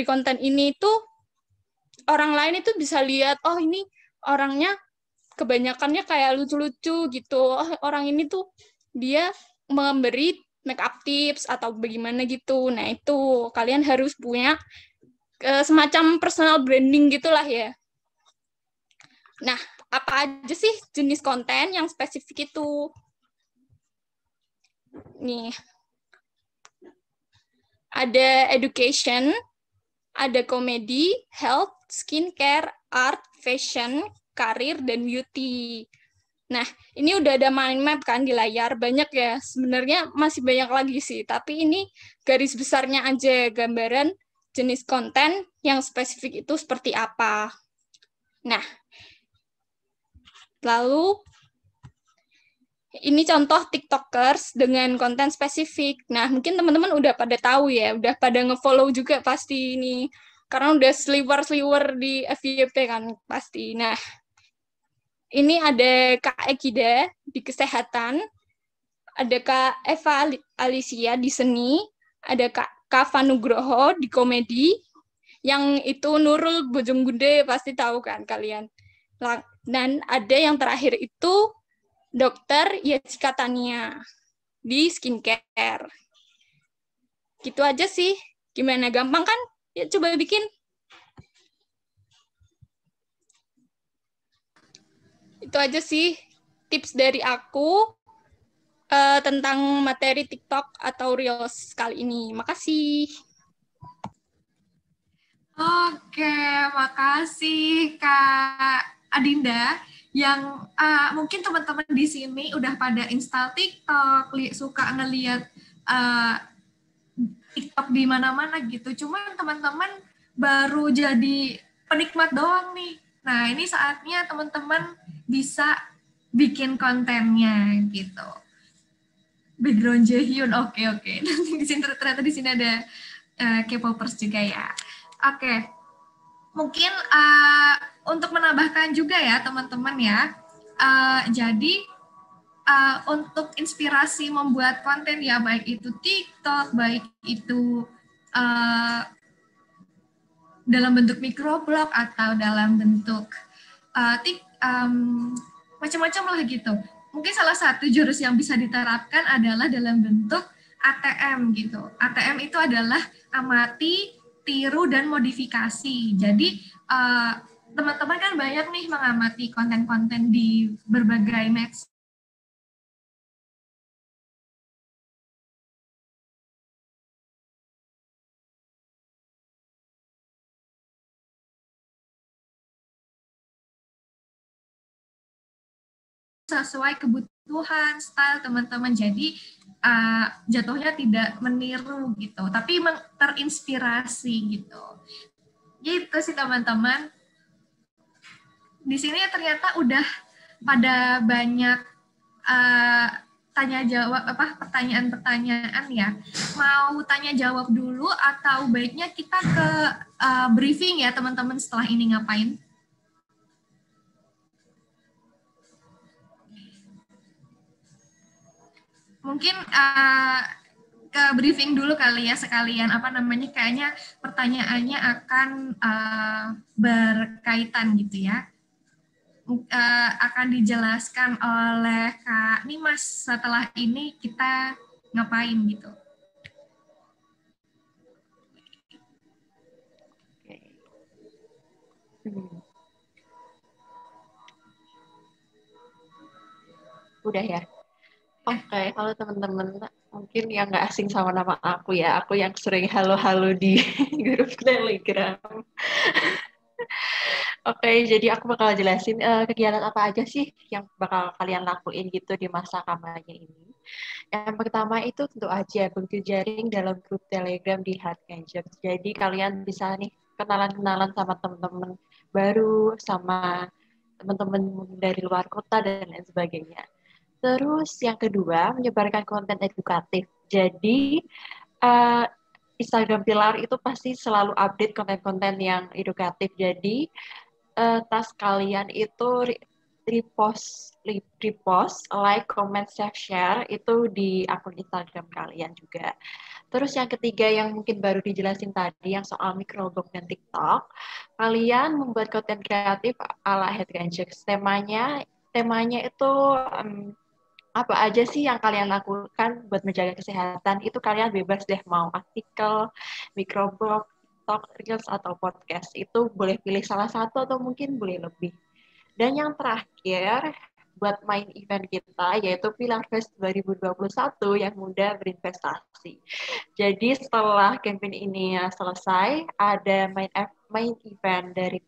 S4: konten ini tuh orang lain itu bisa lihat, oh ini orangnya kebanyakannya kayak lucu-lucu gitu. Oh, orang ini tuh dia memberi make up tips atau bagaimana gitu. Nah, itu kalian harus punya semacam personal branding gitulah ya. Nah, apa aja sih jenis konten yang spesifik itu? Nih, ada education, ada komedi, health, skincare, art, fashion, karir, dan beauty. Nah, ini udah ada mind map kan di layar, banyak ya. Sebenarnya masih banyak lagi sih, tapi ini garis besarnya aja, gambaran jenis konten yang spesifik itu seperti apa. Nah, lalu ini contoh TikTokers dengan konten spesifik. Nah, mungkin teman-teman udah pada tahu ya, udah pada nge-follow juga pasti ini. Karena udah sliwer-sliwer di FYP kan pasti. Nah, ini ada Kak Ekida di kesehatan, ada Kak Eva Alicia di seni, ada Kak Vanugroho di komedi, yang itu Nurul Bojonggede pasti tahu kan kalian. Dan ada yang terakhir itu Dokter Jessica Tania di skincare. Gitu aja sih. Gimana, gampang kan? Ya coba bikin. Itu aja sih tips dari aku. tentang materi TikTok atau Reels kali ini. Makasih.
S1: Oke, makasih Kak Adinda yang mungkin teman-teman di sini udah pada install TikTok, suka ngeliat TikTok di mana-mana gitu. Cuman teman-teman baru jadi penikmat doang nih. Nah, ini saatnya teman-teman bisa bikin kontennya gitu. Background Jaehyun, oke. Di sini ternyata di sini ada K-popers juga ya. Oke, mungkin untuk menambahkan juga ya teman-teman ya. Jadi untuk inspirasi membuat konten ya, baik itu TikTok, baik itu dalam bentuk microblog atau dalam bentuk macam-macam lah gitu. Mungkin salah satu jurus yang bisa diterapkan adalah dalam bentuk ATM gitu. ATM itu adalah amati, tiru, dan modifikasi. Jadi teman-teman kan banyak nih mengamati konten-konten di berbagai medsos. Sesuai kebutuhan, style teman-teman. Jadi jatuhnya tidak meniru gitu, tapi terinspirasi gitu. Gitu sih teman-teman. Di sini ternyata udah pada banyak tanya jawab pertanyaan-pertanyaan ya. Mau tanya jawab dulu atau baiknya kita ke briefing ya teman-teman setelah ini ngapain? Mungkin ke briefing dulu kali ya sekalian, kayaknya pertanyaannya akan berkaitan gitu ya. Akan dijelaskan oleh Kak Nimas. Setelah ini kita ngapain gitu.
S5: Udah ya? Oke, halo teman-teman. Mungkin yang nggak asing sama nama aku ya. Aku yang sering halo-halo di grup Telegram. Oke, jadi aku bakal jelasin kegiatan apa aja sih yang bakal kalian lakuin gitu di masa kampanye ini. Yang pertama itu tentu aja berjejaring dalam grup Telegram di Hard Gadgets. Jadi kalian bisa nih kenalan-kenalan sama teman-teman baru, sama teman-teman dari luar kota dan lain sebagainya. Terus yang kedua, menyebarkan konten edukatif. Jadi, Instagram Pilar itu pasti selalu update konten-konten yang edukatif. Jadi, task kalian itu repost, like, comment, save, share, itu di akun Instagram kalian juga. Terus yang ketiga yang mungkin baru dijelasin tadi, yang soal microblog dan TikTok, kalian membuat konten kreatif ala Headganjeks. Temanya itu apa aja sih yang kalian lakukan buat menjaga kesehatan, itu kalian bebas deh, mau artikel, microblog, TikTok, Reels, atau podcast. Itu boleh pilih salah satu atau mungkin boleh lebih. Dan yang terakhir, buat main event kita, yaitu Pilar Fest 2021 yang muda berinvestasi. Jadi setelah campaign ini selesai, ada main event dari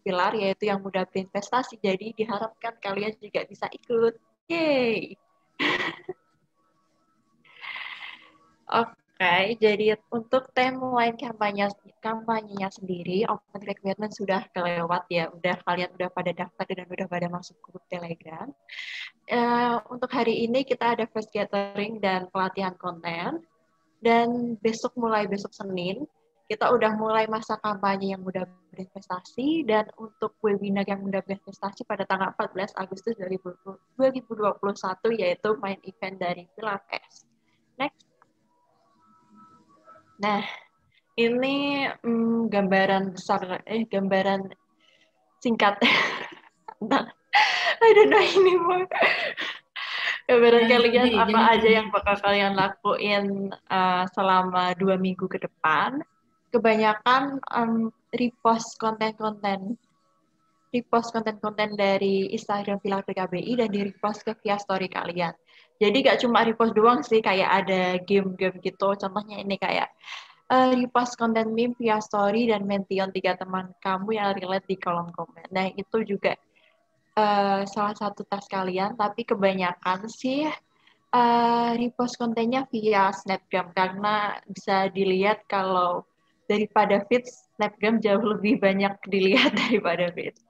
S5: Pilar, yaitu yang muda berinvestasi. Jadi diharapkan kalian juga bisa ikut. Yeay! Oke, jadi untuk timeline kampanyenya sendiri, open recruitment sudah kelewat ya, kalian udah pada daftar dan udah pada masuk grup Telegram. Untuk hari ini kita ada first gathering dan pelatihan konten, dan mulai besok Senin, kita udah mulai masa kampanye yang mudah berinvestasi, dan untuk webinar yang mudah berinvestasi pada tanggal 14 Agustus 2021, yaitu main event dari Pilar Fest. Next. Nah, ini gambaran singkat. Nah, I don't know ini mah. Gambaran kalian apa aja yang bakal kalian lakuin selama 2 minggu ke depan. Kebanyakan repost konten-konten repost konten-konten dari Instagram Pilar PKBI dan di repost ke via story kalian. Jadi gak cuma repost doang sih, kayak ada game-game gitu. Contohnya ini kayak repost konten meme via story dan mention 3 teman kamu yang relate di kolom komen. Nah, itu juga salah satu task kalian, tapi kebanyakan sih repost kontennya via Snapgram karena bisa dilihat kalau daripada feeds, Snapgram jauh lebih banyak dilihat daripada feeds.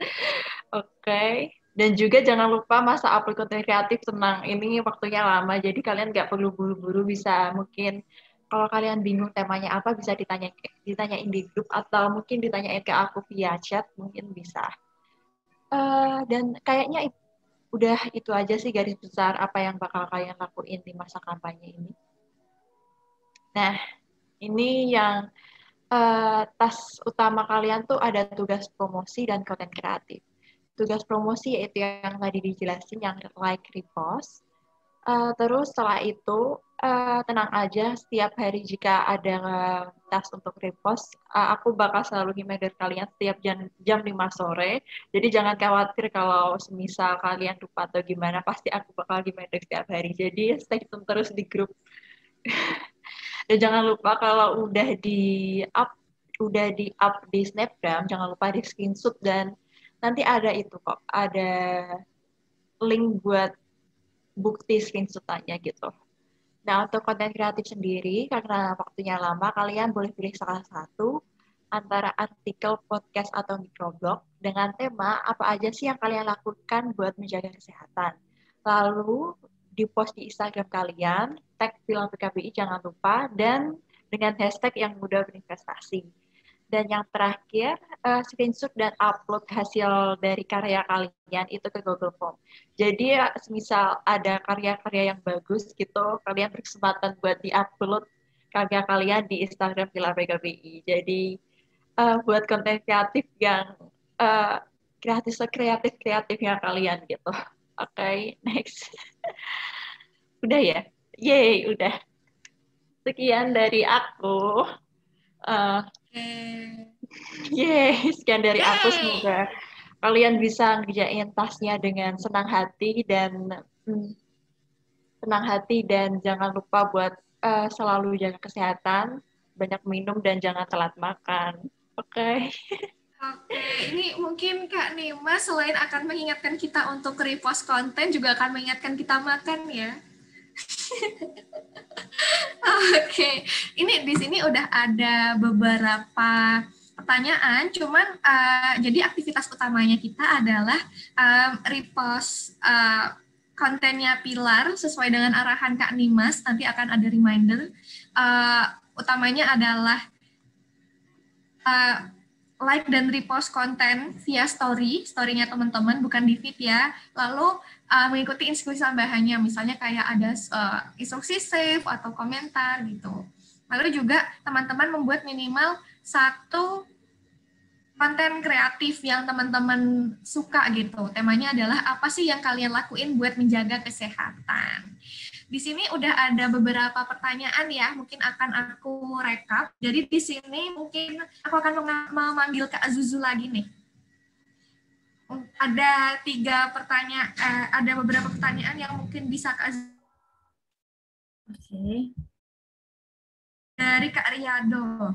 S5: Oke. Dan juga jangan lupa masa upload konten kreatif tenang, ini waktunya lama, jadi kalian nggak perlu buru-buru, bisa mungkin kalau kalian bingung temanya apa bisa ditanyain di grup atau mungkin ditanyain ke aku via chat, mungkin bisa. Dan kayaknya udah itu aja sih garis besar apa yang bakal kalian lakuin di masa kampanye ini. Nah, ini yang tas utama kalian tuh ada tugas promosi dan konten kreatif. Tugas promosi yaitu yang tadi dijelasin, yang like, repost. Terus setelah itu, tenang aja, setiap hari jika ada task untuk repost, aku bakal selalu reminder kalian setiap jam 5 sore. Jadi jangan khawatir kalau semisal kalian lupa atau gimana, pasti aku bakal reminder setiap hari. Jadi stay tune terus di grup. Dan jangan lupa kalau udah di up di Snapgram, jangan lupa di screenshot dan nanti ada itu kok, ada link buat bukti screenshotannya gitu. Nah, untuk konten kreatif sendiri, karena waktunya lama, kalian boleh pilih salah satu antara artikel, podcast, atau microblog dengan tema apa aja sih yang kalian lakukan buat menjaga kesehatan. Lalu, di-post di Instagram kalian, tag Pilar PKBI jangan lupa, dan dengan hashtag yang mudah berinvestasi. Dan yang terakhir, screenshot dan upload hasil dari karya kalian itu ke Google Form. Jadi, misal ada karya-karya yang bagus gitu, kalian berkesempatan buat di-upload karya kalian di Instagram Pilar PKBI. Jadi, buat konten kreatif yang kreatif-kreatifnya kalian gitu. Oke, next. Udah ya? Yeay, udah. Sekian dari aku. Yeay, sekian dari aku. Semoga kalian bisa ngerjain tasnya dengan senang hati dan jangan lupa buat selalu jaga kesehatan, banyak minum dan jangan telat makan. Oke.
S1: Oke, ini mungkin Kak Nima selain akan mengingatkan kita untuk repost konten, juga akan mengingatkan kita makan ya. Oke, ini di sini udah ada beberapa pertanyaan, cuman jadi aktivitas utamanya kita adalah repost kontennya Pilar sesuai dengan arahan Kak Nimas. Nanti akan ada reminder. Utamanya adalah like dan repost konten via story-nya teman-teman, bukan di feed ya. Lalu mengikuti instruksi tambahannya, misalnya kayak ada instruksi save atau komentar gitu. Lalu juga teman-teman membuat minimal 1 konten kreatif yang teman-teman suka gitu. Temanya adalah apa sih yang kalian lakuin buat menjaga kesehatan. Di sini udah ada beberapa pertanyaan ya, mungkin akan aku rekap. Jadi di sini mungkin aku akan memanggil Kak Zuzu lagi nih. Ada 3 pertanyaan, ada beberapa pertanyaan yang mungkin bisa Kak Zuzu.
S2: Oke.
S1: Dari Kak Riado.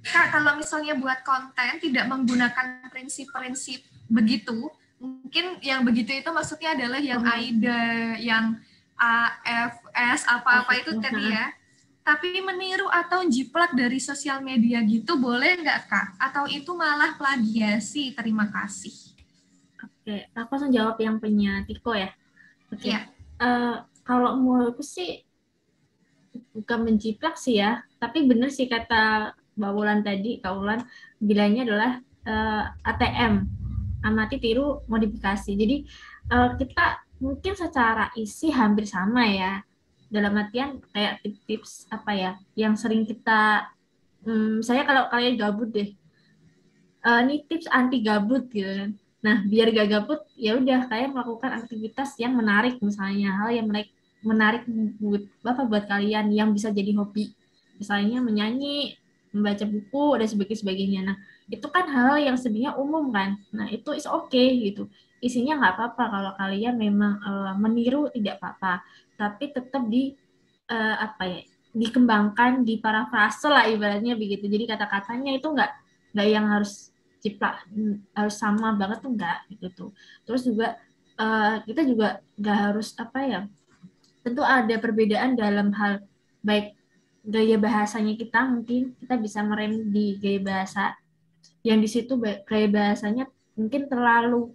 S1: Kak, kalau misalnya buat konten tidak menggunakan prinsip-prinsip begitu, mungkin yang begitu itu maksudnya adalah yang AIDA, yang AFS, apa-apa itu tadi ya. Tapi meniru atau jiplak dari sosial media gitu boleh nggak Kak? Atau itu malah plagiasi? Terima kasih.
S2: Oke, aku langsung jawab yang punya Tiko ya. Oke.
S1: Ya.
S2: Kalau menurutku sih bukan menjiplak sih ya, tapi benar sih kata Mbak Wulan tadi, Kak Wulan bilangnya adalah ATM, amati, tiru, modifikasi. Jadi kita mungkin secara isi hampir sama ya, dalam artian kayak tips apa ya, yang sering kita, saya kalau kalian gabut deh, ini tips anti gabut gitu kan. Nah, biar gak gabut, ya udah kalian melakukan aktivitas yang menarik, misalnya hal yang menarik buat kalian yang bisa jadi hobi. Misalnya menyanyi, membaca buku dan sebagainya. Nah, itu kan hal yang sebenarnya umum kan. Nah, itu is okay gitu. Isinya nggak apa-apa kalau kalian memang meniru, tidak apa-apa. Tapi tetap apa ya, dikembangkan, diparafrase lah ibaratnya begitu. Jadi kata-katanya itu nggak yang harus ciplak, harus sama banget tuh enggak gitu tuh. Terus juga kita juga nggak harus apa ya, tentu ada perbedaan dalam hal baik gaya bahasanya, kita mungkin kita bisa merem di gaya bahasa yang di situ gaya bahasanya mungkin terlalu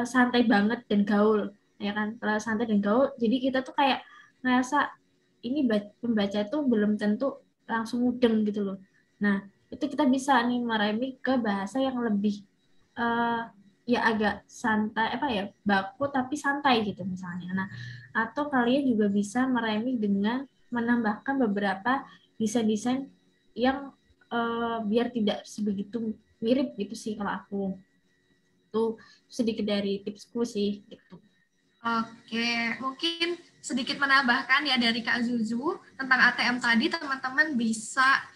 S2: santai banget dan gaul, ya kan, terlalu santai dan gaul, jadi kita tuh kayak ngerasa ini pembaca itu belum tentu langsung mudeng gitu loh. Nah, itu kita bisa nih meremi ke bahasa yang lebih ya agak santai, apa ya, baku tapi santai gitu misalnya. Nah, atau kalian juga bisa meremi dengan menambahkan beberapa desain-desain yang biar tidak sebegitu mirip gitu sih kalau aku. Itu sedikit dari tipsku sih gitu.
S1: Oke, mungkin sedikit menambahkan ya dari Kak Zuzu tentang ATM tadi, teman-teman bisa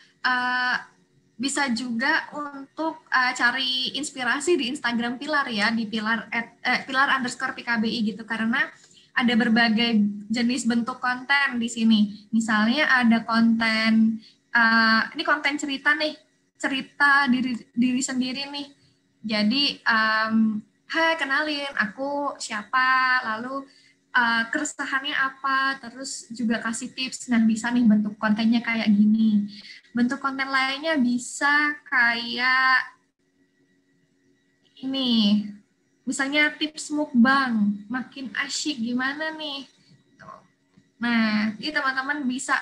S1: juga untuk cari inspirasi di Instagram Pilar ya, di pilar_PKBI gitu, karena ada berbagai jenis bentuk konten di sini. Misalnya ada konten, ini konten cerita nih, cerita diri sendiri nih. Jadi, hai, kenalin aku siapa, lalu keresahannya apa, terus juga kasih tips. Nah, bisa nih bentuk kontennya kayak gini. Bentuk konten lainnya bisa kayak ini, misalnya tips mukbang, makin asyik gimana nih. Nah, ini teman-teman bisa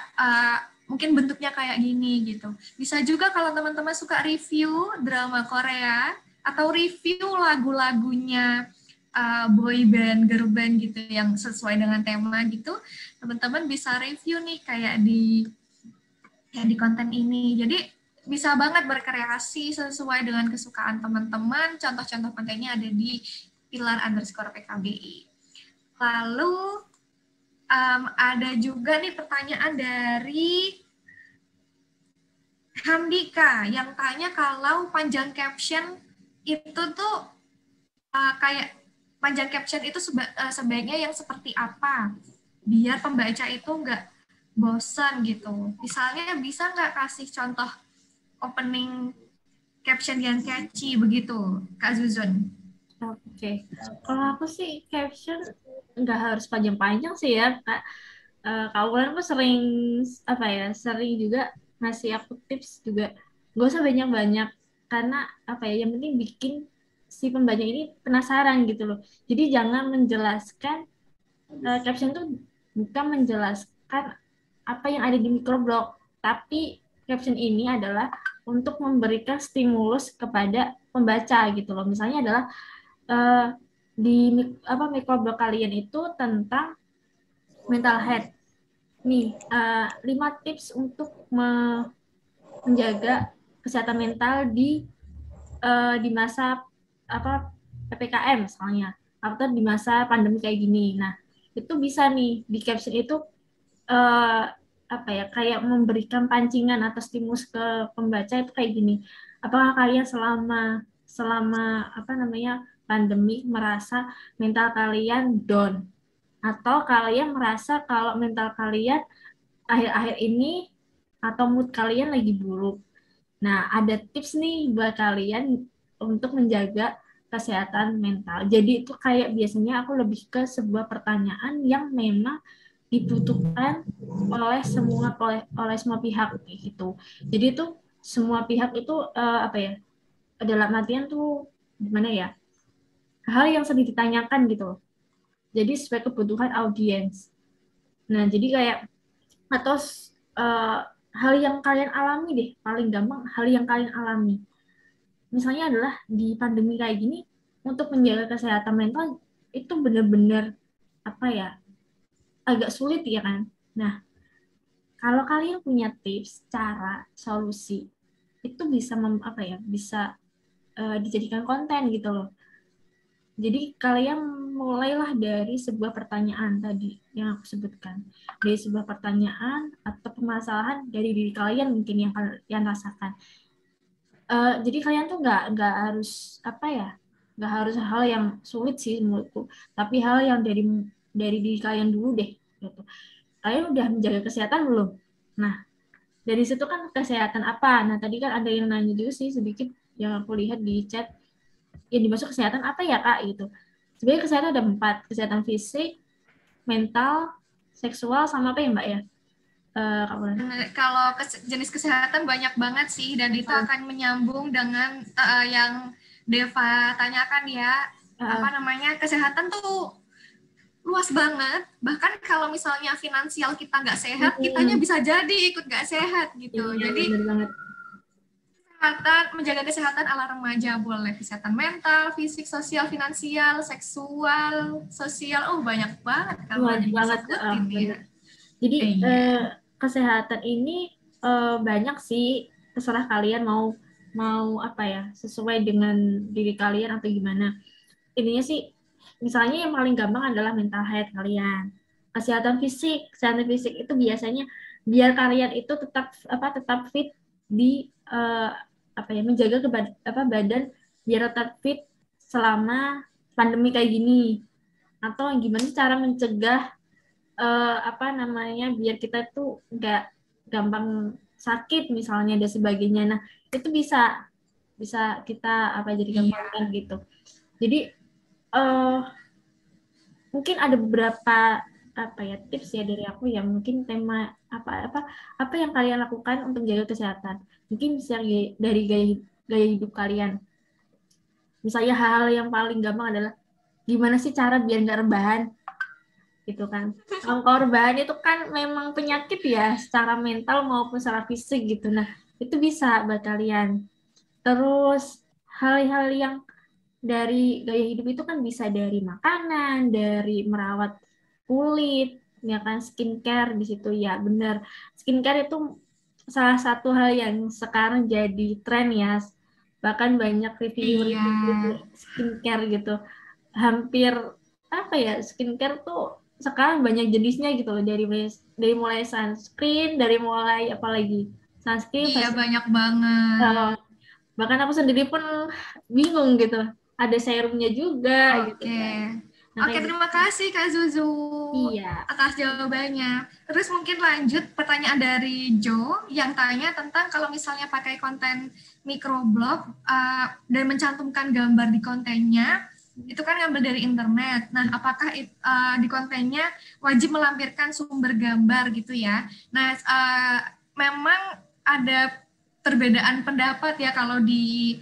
S1: mungkin bentuknya kayak gini gitu. Bisa juga kalau teman-teman suka review drama Korea atau review lagu-lagunya boy band, girl band gitu yang sesuai dengan tema gitu, teman-teman bisa review nih kayak di konten ini. Jadi bisa banget berkreasi sesuai dengan kesukaan teman-teman. Contoh-contoh kontennya ada di pilar_PKBI. Lalu ada juga nih pertanyaan dari Handika yang tanya kalau panjang caption itu tuh kayak panjang caption itu sebaiknya yang seperti apa biar pembaca itu nggak bosan gitu. Misalnya bisa nggak kasih contoh opening caption yang catchy begitu, Kak Zuzun?
S2: Oke. Kalau aku sih caption nggak harus panjang-panjang sih ya, Kak. Kak Wulan tuh sering juga ngasih aku tips juga. Gak usah banyak-banyak, karena apa ya, yang penting bikin si pembaca ini penasaran gitu loh. Jadi jangan menjelaskan, caption tuh bukan menjelaskan apa yang ada di microblog, tapi caption ini adalah untuk memberikan stimulus kepada pembaca gitu loh. Misalnya adalah di microblog kalian itu tentang mental health. Nih, 5 tips untuk menjaga kesehatan mental di masa PPKM misalnya, atau di masa pandemi kayak gini. Nah, itu bisa nih di caption itu kayak memberikan pancingan atau stimulus ke pembaca itu kayak gini. Apakah kalian selama pandemi merasa mental kalian down, atau kalian merasa kalau mental kalian akhir-akhir ini atau mood kalian lagi buruk? Nah, ada tips nih buat kalian untuk menjaga kesehatan mental. Jadi itu kayak biasanya aku lebih ke sebuah pertanyaan yang memang dibutuhkan oleh semua pihak gitu. Jadi itu semua pihak itu dalam artian tuh gimana ya? Hal yang sering ditanyakan gitu. Jadi sesuai kebutuhan audiens. Nah, jadi kayak atau hal yang kalian alami deh, paling gampang hal yang kalian alami. Misalnya adalah di pandemi kayak gini, untuk menjaga kesehatan mental itu benar-benar agak sulit ya kan. Nah, kalau kalian punya tips, cara, solusi, itu bisa bisa dijadikan konten gitu loh. Jadi kalian mulailah dari sebuah pertanyaan tadi yang aku sebutkan. Dari sebuah pertanyaan atau permasalahan dari diri kalian mungkin yang kalian rasakan. Jadi kalian tuh nggak harus apa ya, nggak harus hal yang sulit sih menurutku, tapi hal yang dari diri kalian dulu deh. Gitu. Kalian udah menjaga kesehatan belum? Nah, dari situ kan kesehatan apa? Nah, tadi kan ada yang nanya juga sih sedikit yang aku lihat di chat, yang dimaksud kesehatan apa ya Kak gitu. Sebenarnya kesehatan ada 4, kesehatan fisik, mental, seksual, sama apa ya Mbak ya?
S1: Kalau jenis kesehatan banyak banget sih, dan itu akan menyambung dengan yang Deva tanyakan ya, apa namanya, kesehatan tuh luas banget. Bahkan kalau misalnya finansial kita nggak sehat, kitanya bisa jadi ikut nggak sehat gitu.
S2: Iya,
S1: Jadi kesehatan, menjaga kesehatan ala remaja boleh kesehatan mental, fisik, sosial, finansial, seksual, sosial, banyak banget kalau
S2: banget.
S1: Ya.
S2: Jadi kesehatan ini banyak sih, terserah kalian mau apa ya, sesuai dengan diri kalian atau gimana. Intinya sih, misalnya yang paling gampang adalah mental health kalian. Kesehatan fisik itu biasanya biar kalian itu tetap fit di menjaga badan biar tetap fit selama pandemi kayak gini, atau gimana cara mencegah biar kita tuh nggak gampang sakit misalnya dan sebagainya. Nah, itu bisa kita jadi kembangkan gitu. Jadi mungkin ada beberapa tips ya dari aku, yang mungkin tema apa yang kalian lakukan untuk menjaga kesehatan. Mungkin bisa dari gaya hidup kalian. Misalnya hal-hal yang paling gampang adalah gimana sih cara biar nggak rebahan gitu kan. Kalau rebahan itu kan memang penyakit ya, secara mental maupun secara fisik gitu. Nah, itu bisa buat kalian. Terus hal-hal yang dari gaya hidup itu kan bisa dari makanan, dari merawat kulit, ya kan, skincare di situ ya, benar. Skincare itu salah satu hal yang sekarang jadi tren ya. Bahkan banyak review skincare gitu. Hampir skincare tuh sekarang banyak jenisnya gitu loh, dari mulai sunscreen, dari mulai apalagi sunscreen.
S1: Iya, banyak banget.
S2: Bahkan aku sendiri pun bingung gitu. Ada serumnya juga.
S1: Oke.
S2: Gitu kan.
S1: Oke, terima kasih Kak Zuzu atas jawabannya. Terus mungkin lanjut pertanyaan dari Jo yang tanya tentang kalau misalnya pakai konten microblog dan mencantumkan gambar di kontennya, itu kan ngambil dari internet. Nah, apakah di kontennya wajib melampirkan sumber gambar gitu ya? Nah, memang ada perbedaan pendapat ya kalau di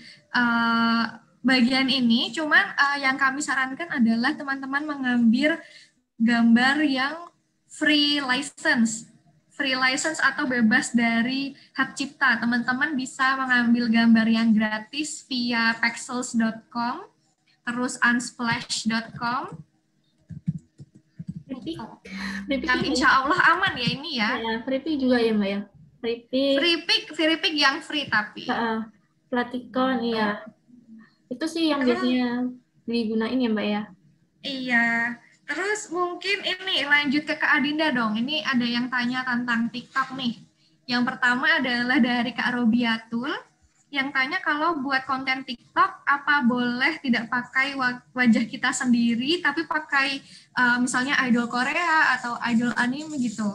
S1: bagian ini, cuman yang kami sarankan adalah teman-teman mengambil gambar yang free license atau bebas dari hak cipta. Teman-teman bisa mengambil gambar yang gratis via pexels.com, terus unsplash.com. Dan insya Allah aman ya ini ya.
S2: Free juga ya Mbak ya?
S1: Free pick yang free tapi.
S2: Platikon, iya. Itu sih yang biasanya digunain ya Mbak ya?
S1: Iya. Terus mungkin ini lanjut ke Kak Adinda dong. Ini ada yang tanya tentang TikTok nih. Yang pertama adalah dari Kak Robiatul yang tanya kalau buat konten TikTok apa boleh tidak pakai wajah kita sendiri tapi pakai misalnya idol Korea atau idol anime gitu.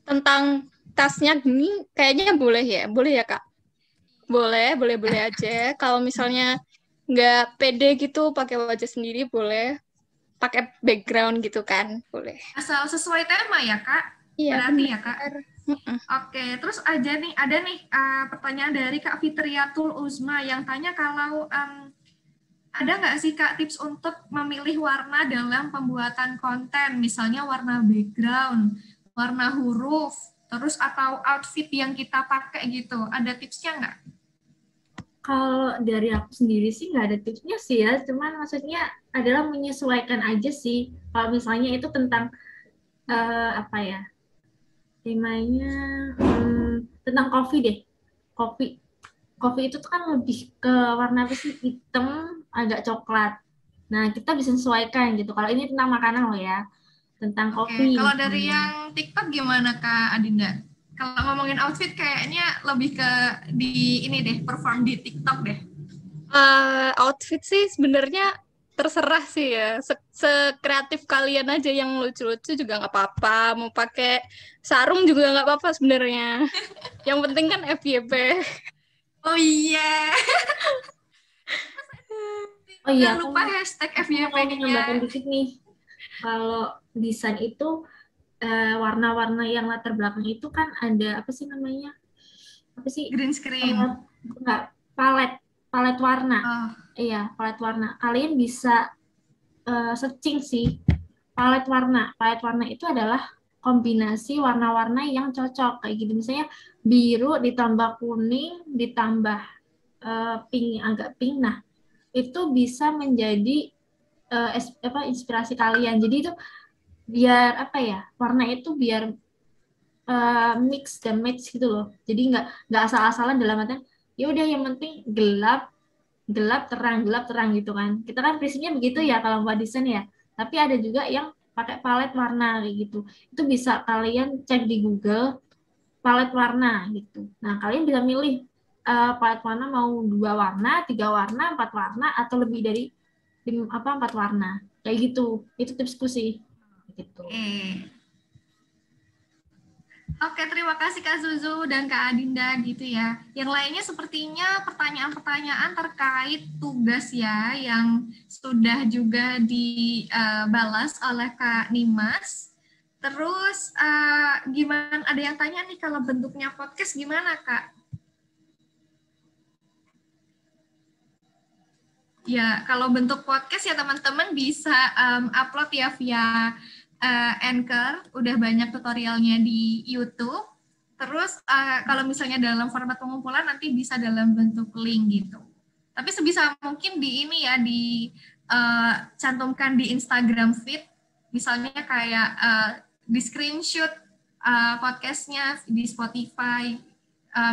S4: Tentang tasnya gini kayaknya boleh ya Kak? Boleh aja. Kalau misalnya nggak pede gitu pakai wajah sendiri, boleh. Pakai background gitu kan, boleh.
S1: Asal sesuai tema ya Kak?
S4: Iya.
S1: Berarti ya Kak? Oke, terus ada nih pertanyaan dari Kak Fitriatul Uzma yang tanya kalau ada nggak sih Kak tips untuk memilih warna dalam pembuatan konten, misalnya warna background, warna huruf, terus atau outfit yang kita pakai gitu, ada tipsnya nggak?
S2: Kalau dari aku sendiri sih nggak ada tipsnya sih ya, cuman maksudnya adalah menyesuaikan aja sih. Kalau misalnya itu tentang temanya tentang kopi deh, kopi. Kopi itu tuh kan lebih ke warna apa sih? Hitam, agak coklat. Nah, kita bisa sesuaikan gitu. Kalau ini tentang makanan loh ya, tentang
S1: Oke,
S2: kopi
S1: kalau dari
S2: misalnya.
S1: yang TikTok gimana Kak Adinda? Kalau ngomongin outfit kayaknya lebih ke di ini deh, perform di TikTok deh.
S4: Outfit sih sebenarnya terserah sih ya. Sekreatif kalian aja, yang lucu-lucu juga nggak apa-apa. Mau pakai sarung juga nggak apa-apa sebenarnya. Yang penting kan FYP.
S1: Oh iya,
S2: Oh iya,
S1: jangan
S2: aku
S1: lupa hashtag
S2: mau menambahkan
S1: FYP-nya.
S2: dikit nih. Kalau desain itu warna-warna yang latar belakang itu kan ada apa sih namanya? Apa sih?
S1: Green
S2: Eh,
S1: screen.
S2: enggak, palet palet warna.
S1: Oh,
S2: Iya, palet warna. Kalian bisa searching sih palet warna. Palet warna itu adalah kombinasi warna-warna yang cocok kayak gitu. Misalnya biru ditambah kuning ditambah pink, agak pink. Nah, itu bisa menjadi inspirasi kalian. Jadi itu biar apa ya? Warna itu biar mix dan match gitu loh. Jadi nggak asal-asalan dalam artian ya udah yang penting gelap terang gitu kan. Kita kan prinsipnya begitu ya kalau buat desain ya. Tapi ada juga yang pakai palet warna kayak gitu. Itu bisa kalian cek di Google palet warna gitu. Nah, kalian bisa milih palet warna mau 2 warna, 3 warna, 4 warna atau lebih dari empat warna. Kayak gitu. Itu tipsku sih. Gitu.
S1: Oke, terima kasih Kak Zuzu dan Kak Adinda gitu ya. Yang lainnya sepertinya pertanyaan-pertanyaan terkait tugas ya yang sudah juga dibalas oleh Kak Nimas. Terus gimana, ada yang tanya nih kalau bentuknya podcast gimana Kak? Ya, kalau bentuk podcast ya teman-teman bisa upload ya via Anchor, udah banyak tutorialnya di YouTube. Terus kalau misalnya dalam format pengumpulan nanti bisa dalam bentuk link gitu. Tapi sebisa mungkin di ini ya cantumkan di Instagram feed, misalnya kayak di screenshot podcastnya di Spotify,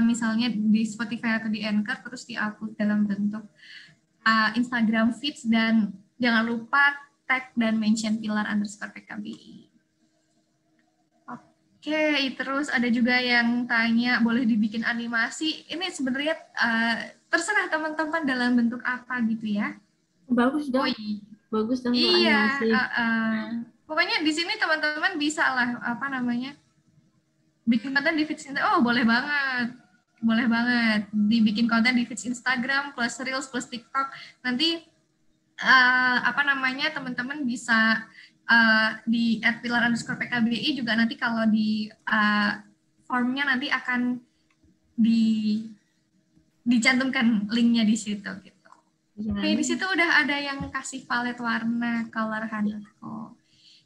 S1: misalnya di Spotify atau di Anchor, terus di-upload dalam bentuk Instagram feeds, dan jangan lupa tag dan mention @pilar_PKBI. Oke, terus ada juga yang tanya boleh dibikin animasi. Ini sebenarnya terserah teman-teman dalam bentuk apa gitu ya.
S2: Bagus dong. Bagus dong
S1: Iya,
S2: animasi.
S1: pokoknya di sini teman-teman bisa lah bikin konten di feed Instagram. Oh, boleh banget. Boleh banget dibikin konten di feed Instagram plus Reels plus TikTok. Nanti teman-teman bisa di @pilar_PKBI juga, nanti kalau di formnya nanti akan dicantumkan linknya di situ gitu.
S2: Ya.
S1: Oke, di situ udah ada yang kasih palet warna color handle.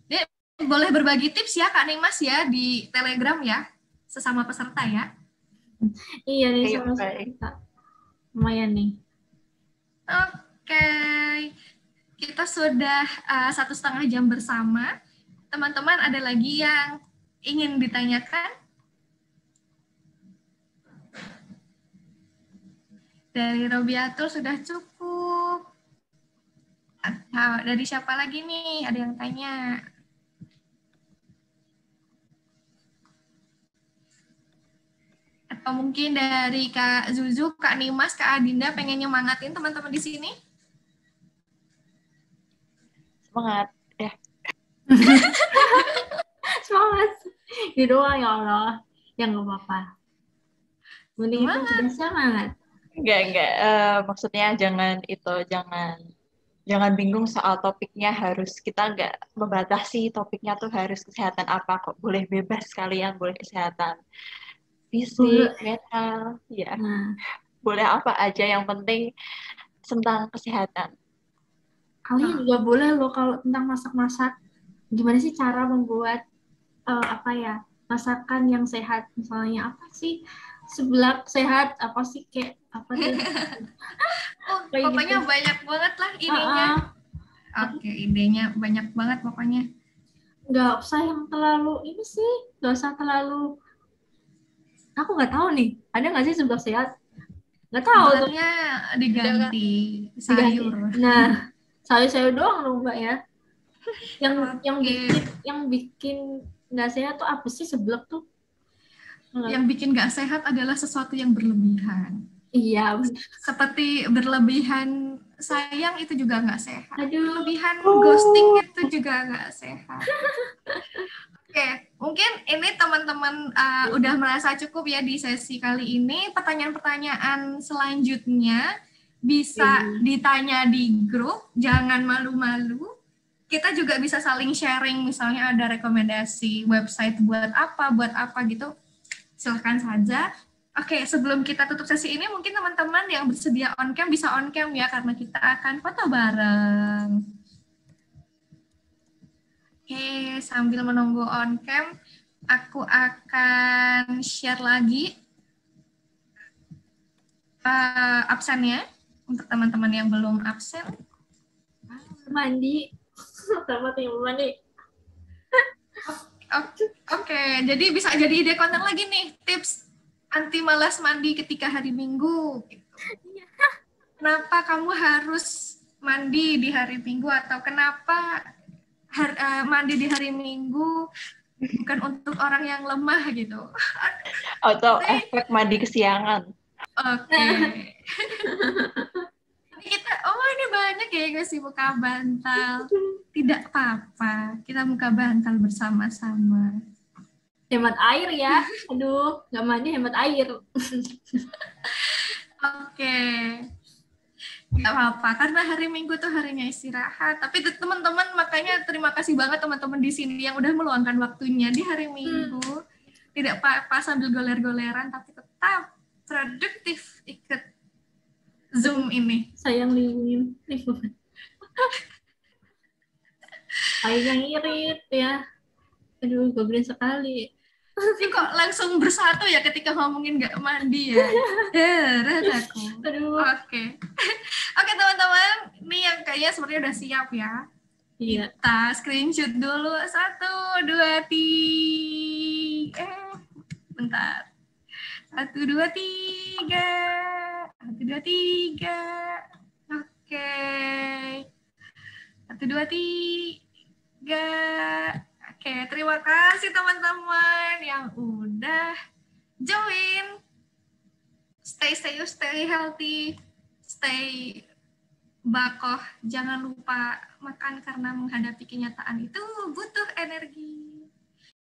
S1: Jadi boleh berbagi tips ya Kak Nimas ya di Telegram ya, sesama peserta ya.
S2: Iya nih, sama kita. Lumayan nih.
S1: Oke, kita sudah 1,5 jam bersama. Teman-teman ada lagi yang ingin ditanyakan? Dari Robiatul sudah cukup. Dari siapa lagi nih? Ada yang tanya. Atau mungkin dari Kak Zuzu, Kak Nimas, Kak Adinda pengen nyemangatin teman-teman di sini?
S5: Semangat ya.
S2: Semangat. Di doa ya Allah. Ya nggak apa-apa. Mending itu sudah semangat.
S5: Enggak. Maksudnya jangan bingung soal topiknya, kita nggak membatasi topiknya tuh harus kesehatan apa, kok boleh bebas, kalian boleh kesehatan fisik, mental, ya. Boleh apa aja, yang penting tentang kesehatan.
S2: Kalian juga boleh loh kalau tentang masak-masak. Gimana sih cara membuat masakan yang sehat? Misalnya apa sih seblak sehat, apa sih kayak apa tuh?
S1: Pokoknya gitu. Banyak banget lah idenya. Oke, idenya banyak banget pokoknya.
S2: Nggak usah yang terlalu ini sih, nggak usah terlalu. Aku nggak tahu nih, ada nggak sih seblak sehat? Nggak tahu tuh.
S1: Sebenarnya diganti sayur.
S2: Nah, sayur-sayur doang loh Mbak ya. Yang
S1: Oke.
S2: bikin nggak sehat tuh apa sih, seblak tuh?
S1: Yang bikin nggak sehat adalah sesuatu yang berlebihan.
S2: Iya, bener.
S1: Seperti berlebihan sayang itu juga nggak sehat.
S2: Aduh.
S1: Berlebihan ghosting itu juga nggak sehat. Oke, mungkin ini teman-teman udah merasa cukup ya di sesi kali ini. Pertanyaan-pertanyaan selanjutnya bisa ditanya di grup, jangan malu-malu. Kita juga bisa saling sharing, misalnya ada rekomendasi website buat apa gitu. Silahkan saja. Oke, sebelum kita tutup sesi ini, mungkin teman-teman yang bersedia on cam bisa on cam ya, karena kita akan foto bareng. Oke, sambil menunggu on cam, aku akan share lagi absennya untuk teman-teman yang belum absen.
S2: Mandi. Sama yang mandi.
S1: Oke, jadi bisa jadi ide konten lagi nih, tips anti malas mandi ketika hari Minggu. Gitu. Kenapa kamu harus mandi di hari Minggu, atau kenapa mandi di hari Minggu bukan untuk orang yang lemah gitu?
S5: Atau efek mandi kesiangan.
S1: Oke. Ini banyak ya yang ngasih muka bantal. Tidak apa-apa, kita muka bantal bersama-sama.
S2: Hemat air ya. Aduh, nggak mandi hemat air.
S1: Oke. Nggak apa-apa, karena hari Minggu tuh harinya istirahat. Tapi teman-teman, makanya terima kasih banget teman-teman di sini yang udah meluangkan waktunya di hari Minggu. Tidak apa-apa sambil goler-goleran, tapi tetap produktif ikut Zoom ini.
S2: Sayang lingkungan. Airnya irit ya. Aduh, goblin sekali.
S1: Ini kok langsung bersatu ya ketika ngomongin nggak mandi ya. Heran aku.
S2: Aduh.
S1: Oke. Oke teman-teman, ini yang kayaknya sepertinya udah siap ya.
S2: Iya.
S1: Kita screenshot dulu. 1, 2, 3. Bentar. 1, 2, 3. 1, 2, 3. Oke. 1, 2, 3. Oke, terima kasih teman-teman yang udah join. Stay safe, stay healthy, stay bakoh. Jangan lupa makan karena menghadapi kenyataan itu butuh energi.